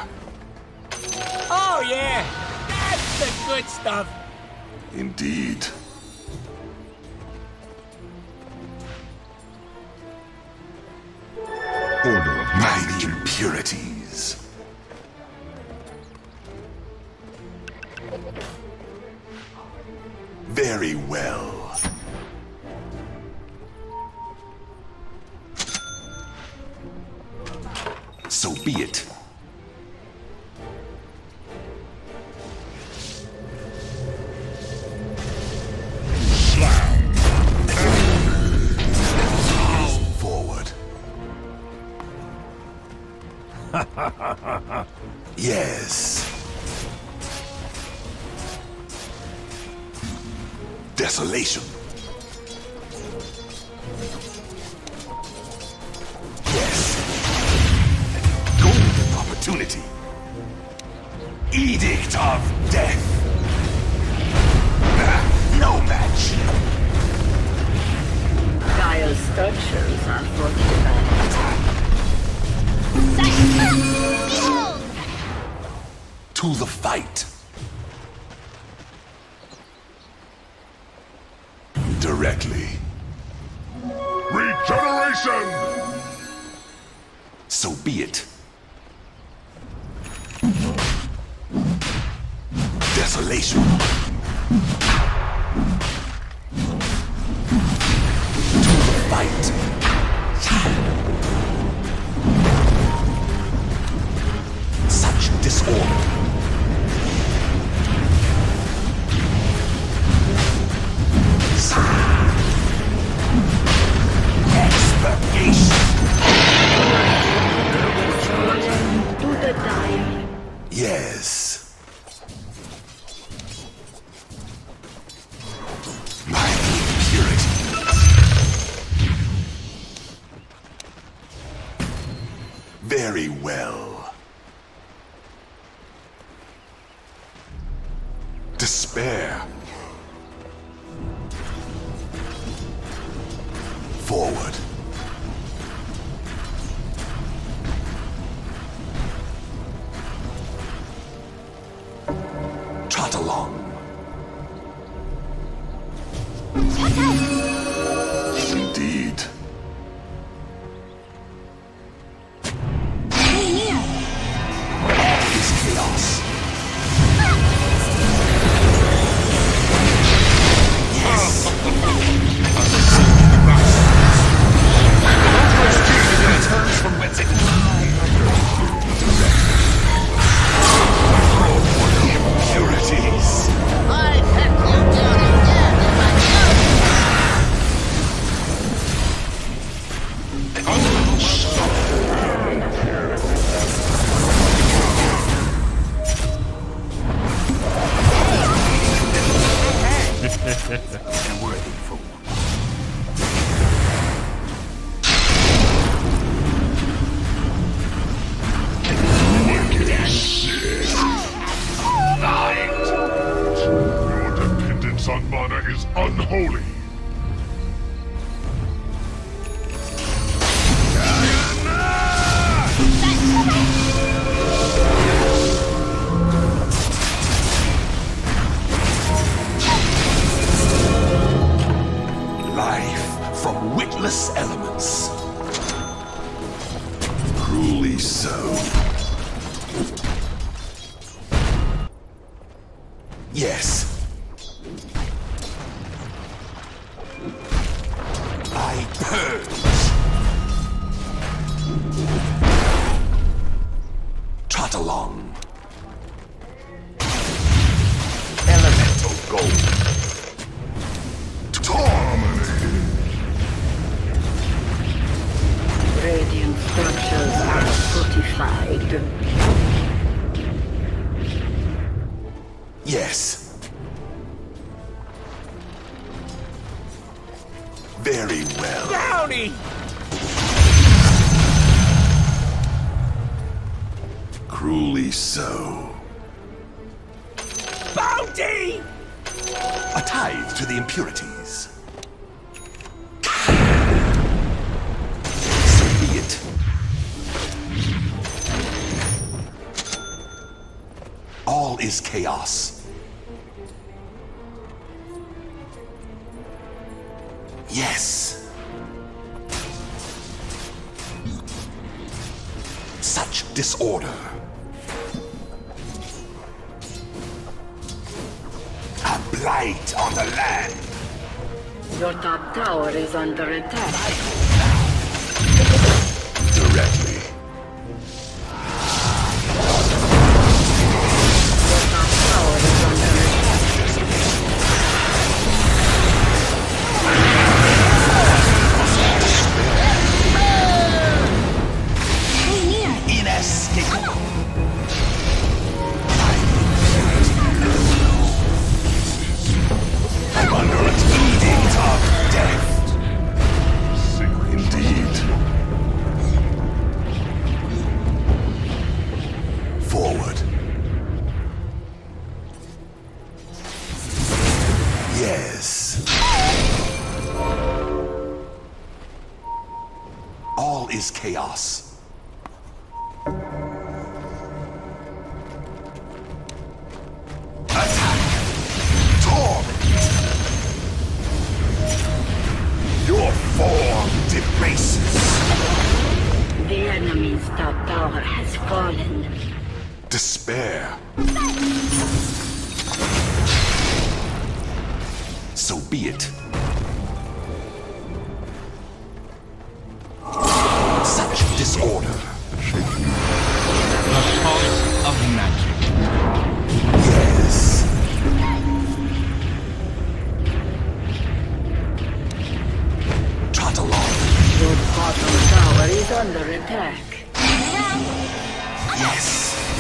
Oh, yeah. That's the good stuff. Indeed. Order of By the impurities. Very well. So be it. Forward. Yes. Desolation. Yes. Golden opportunity. Edict of death. No match. Dire structures are fortified. Behold! To the fight. Directly. Regeneration! So be it. Desolation. To the fight. Such disorder. Expurgation. To the dire. Yes. My impurity. Very well. Despair. Forward. Trot along. Indeed. All is chaos. Yes. Returns from whence it impurities. I'd have you down and dead if I A worthy fool. Your dependence on mana is unholy. Life from witless elements. Cruelly so. Yes. I purge. Trot along. Elemental gold. Dominating. Radiant structures are fortified. Yes. Very well. Brownie! Cruelly so. Bounty! A tithe to the impurities. So be it. All is chaos. Yes. Such disorder. A blight on the land. Your top tower is under attack. Directly. All is chaos. Attack! Torment! Your form debases. The enemy's top tower has fallen. Despair. So be it. Such disorder. The cost of magic. Yes. Trot along. Your bottom tower is under attack. Yes.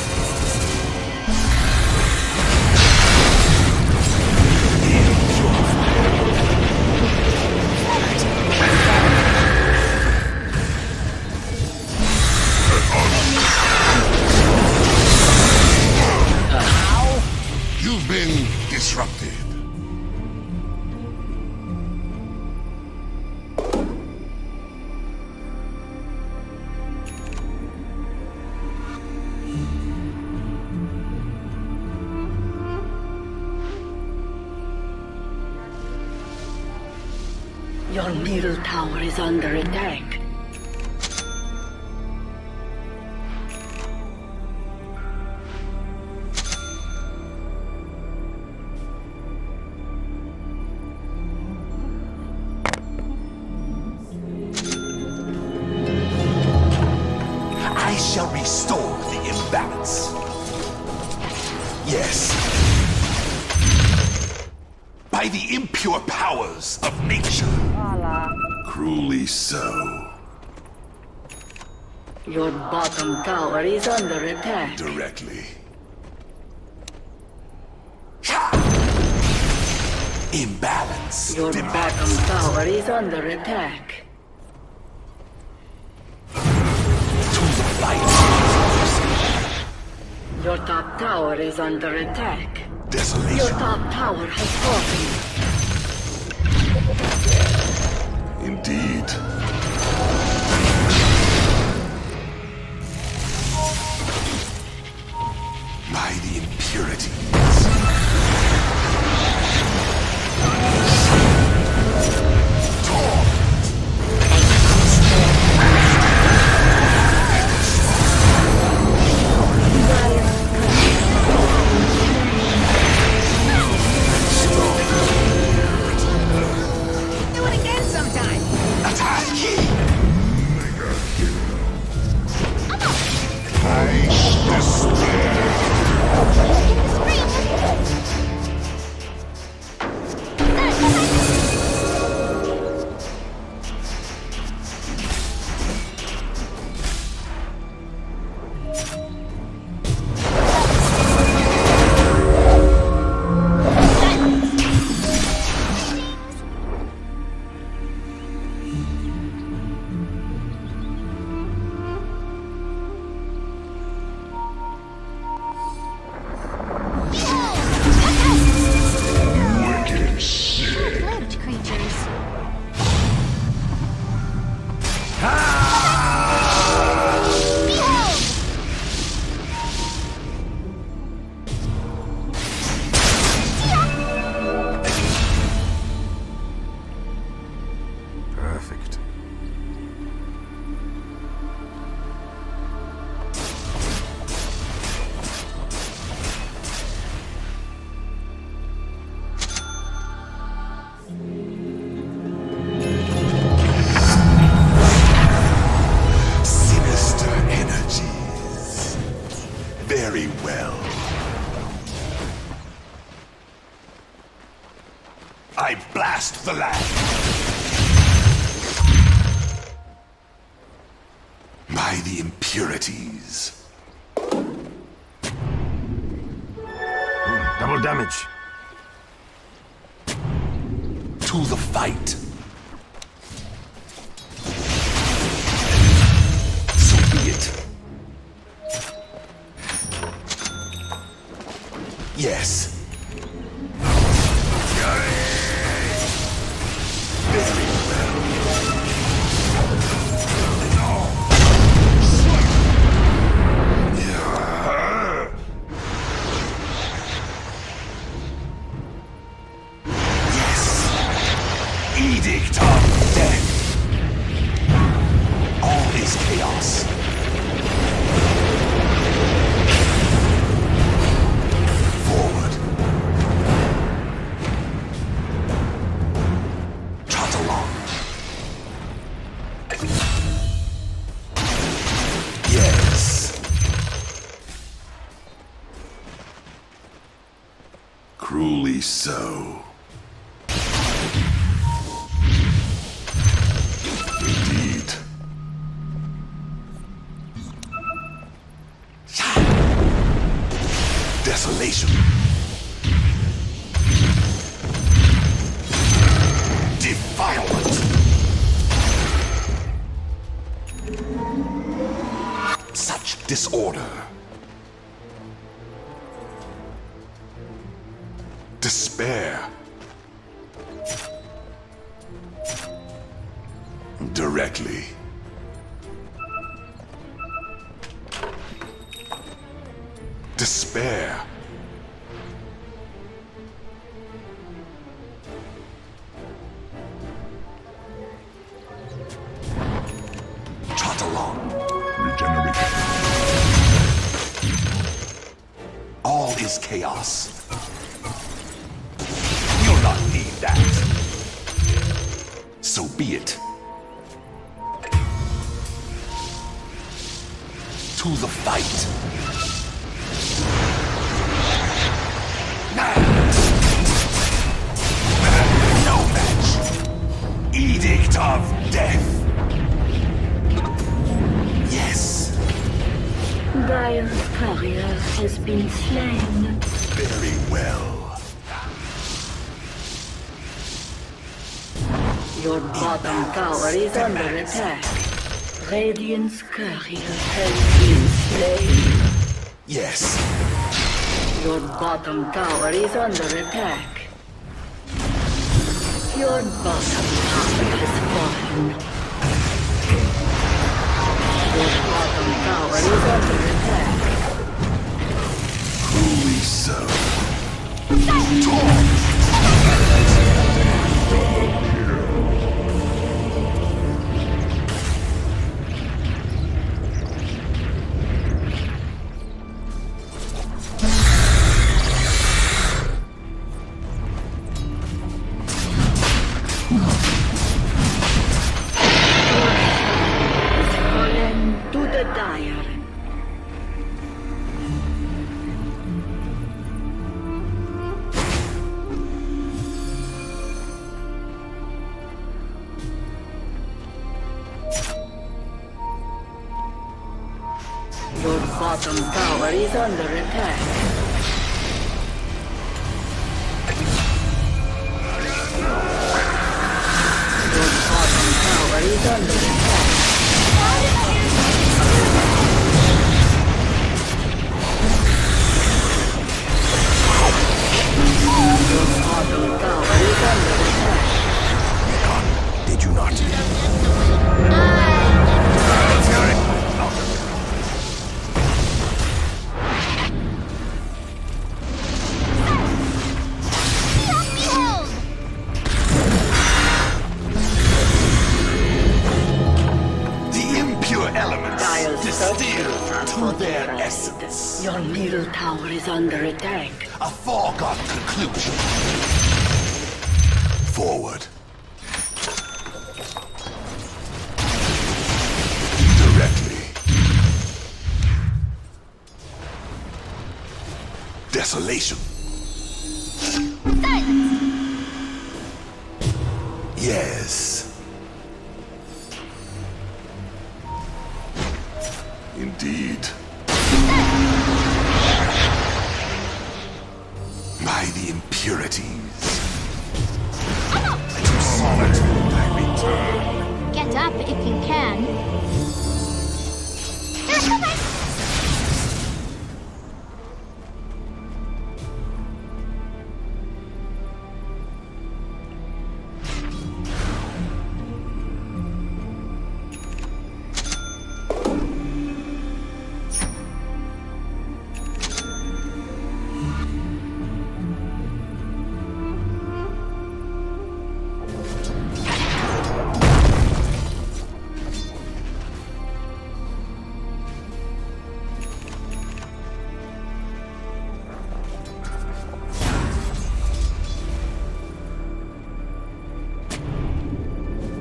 You've been disrupted. Your middle tower is under attack. I shall restore the imbalance. Yes. By the impure powers of nature. Cruelly so. Your bottom tower is under attack. Directly. Ha! Imbalance. Your demands. bottom tower is under attack. To the light. Your top tower is under attack. Your Desolation. top tower has fallen. Indeed. By the impurities. Do it again sometime. Attack! Wicked sick. Flipped creatures. Behold! Perfect. Sinister energies. Very well. I blast the land. By the impurities. Double damage. To the fight. So be it. Yes. Very well. Truly so. Indeed. Desolation. Defilement. Such disorder. Despair. Directly. Despair. Trot along. Regeneration. All is chaos. You'll not need that. So be it. To the fight. No match. Edict of death. Yes. Dire's courier has been slain. Very well. Your bottom tower is under attack. Radiant's courier has been slain. Yes. Your bottom tower is under attack. Your bottom tower has fallen. Your bottom tower is under attack. Truly so. Fallen to the dire. Your bottom tower is under attack. Your bottom tower is under attack. Your bottom tower is under attack. Did you not? The impure elements Dire's distill to fortified. their essence. Your middle tower is under attack. A foregone conclusion. Forward. Directly. Desolation. Yes. Indeed. By the impurities. To solitude I return. Get up if you can.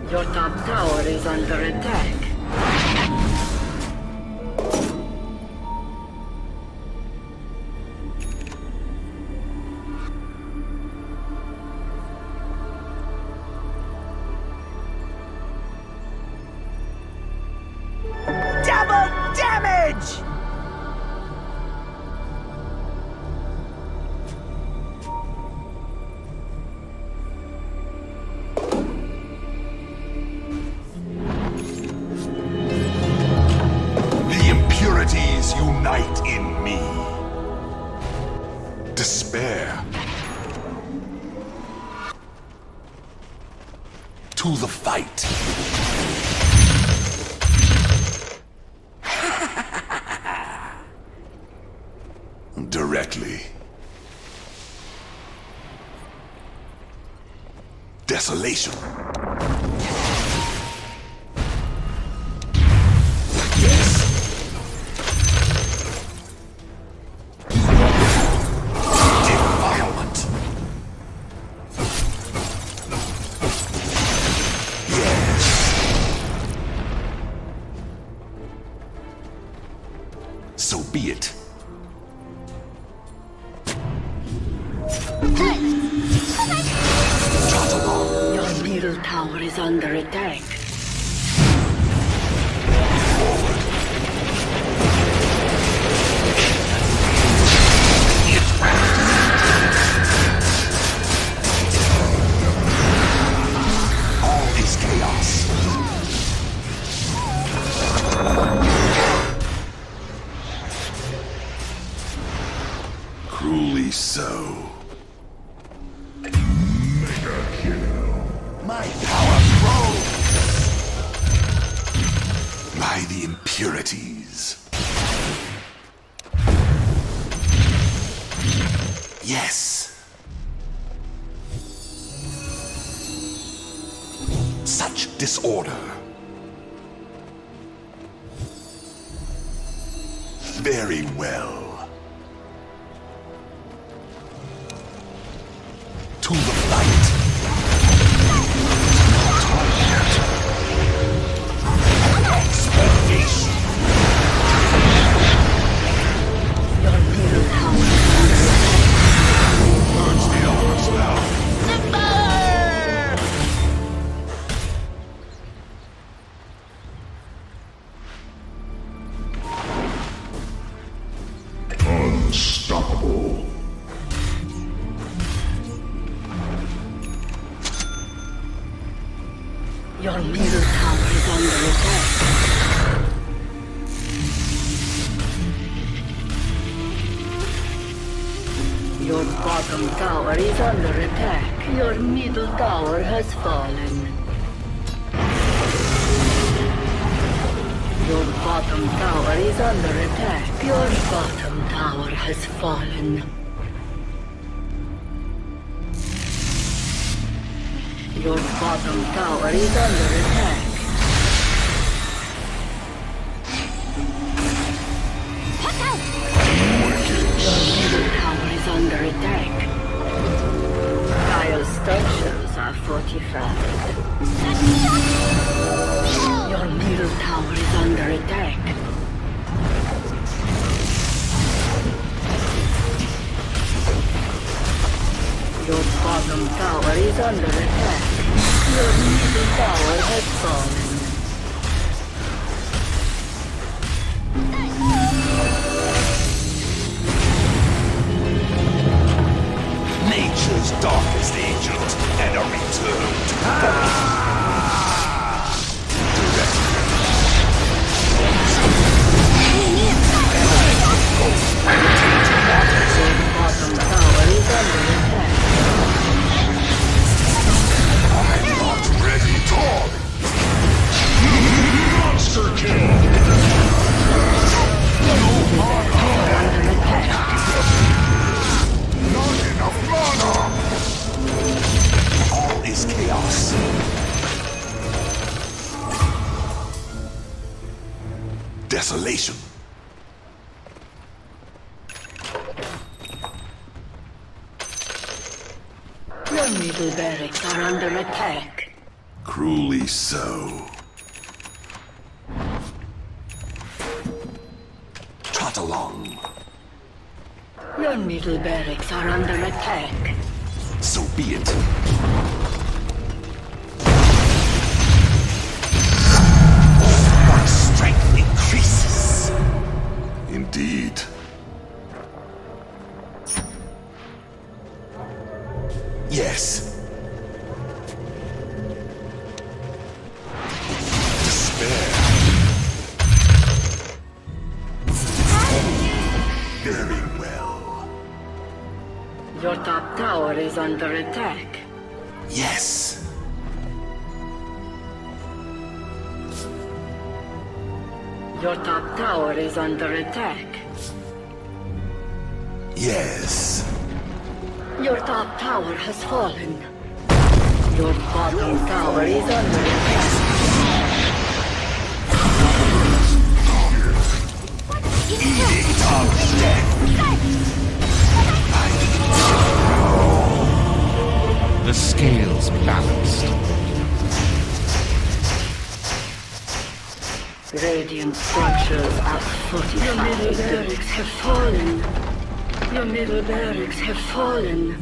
Your top tower is under attack. Unite in me. Despair. To the fight. Directly. Desolation. Yes. Defilement. Yes. So be it. Your middle tower is under attack. All is chaos. Cruelly so. My power grows by the impurities. Yes. Such disorder. Very well. To the fight. Expectation. Your middle tower Purge the elements now. Unstoppable. Your middle tower is under attack. Your bottom tower is under attack. Your middle tower has fallen. Your bottom tower is under attack. Your bottom tower has fallen. Your bottom tower is under attack. Your middle tower is under attack. Dire structures are fortified. Your middle tower is under attack. Your bottom tower is under attack. Your middle tower has fallen. Nature's darkest agent and a return to Bottom tower is under attack. I'm not ready, dog! Monster kill! Under attack. Not enough mana! All is chaos. Desolation. Your middle barracks are under attack. Cruelly so. Trot along. Your middle barracks are under attack. So be it. My strength increases. Indeed. Yes. Despair. is under attack. Yes. Your top tower is under attack. Yes. Your top tower has fallen. Your bottom tower is under attack. The scales balanced. Radiant structures are fortified. Your middle barracks have fallen. Your middle barracks have fallen.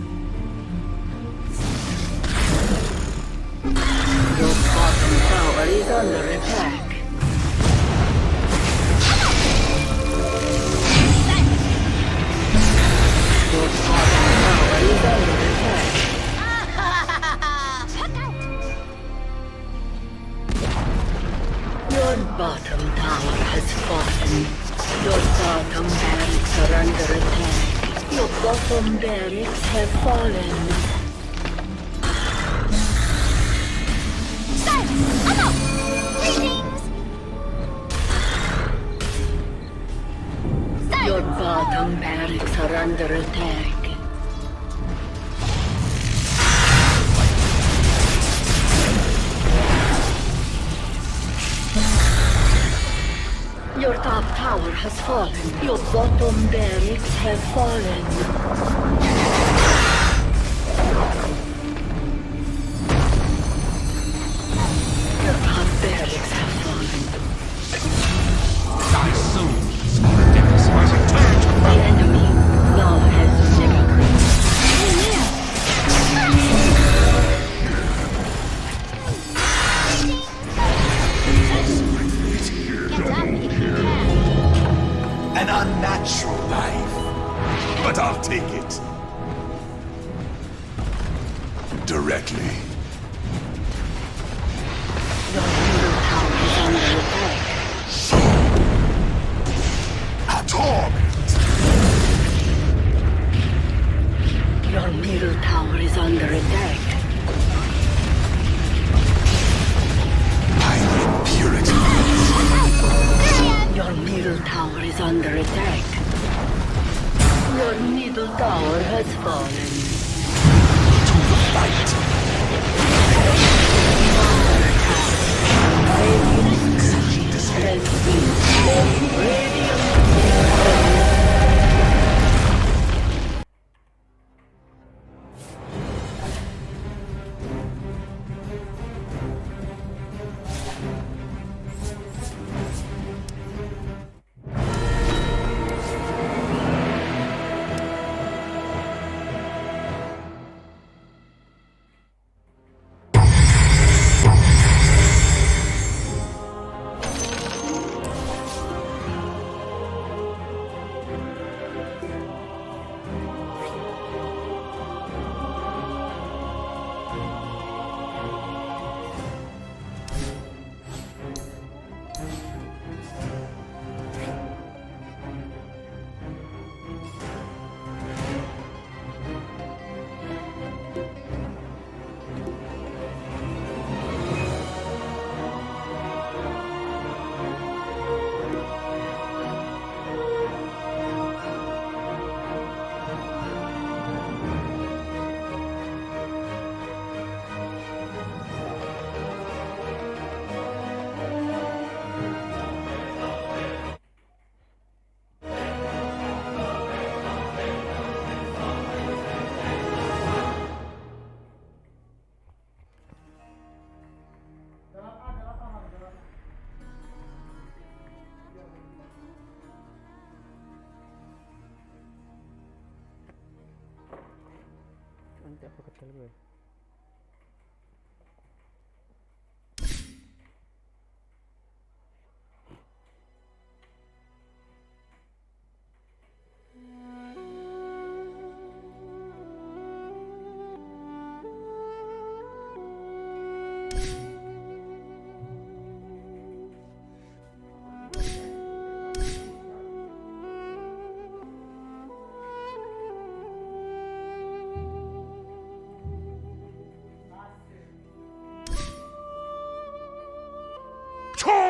Your bottom tower is under attack. Your bottom tower is under attack. Your bottom tower has fallen. Your bottom barracks are under attack. Your bottom barracks have fallen. Your bottom barracks are under attack. Your top tower has fallen. Your bottom barracks have fallen. Your top barracks have fallen. Thy souls are a deficit. The enemy now has mega creeps. An unnatural life. But I'll take it. Directly. Your middle tower is under attack. A torment. Your middle tower is under attack. By the impurity. Your middle tower is under attack. Your middle tower has fallen. To the fight.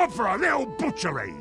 Time for a little butchery!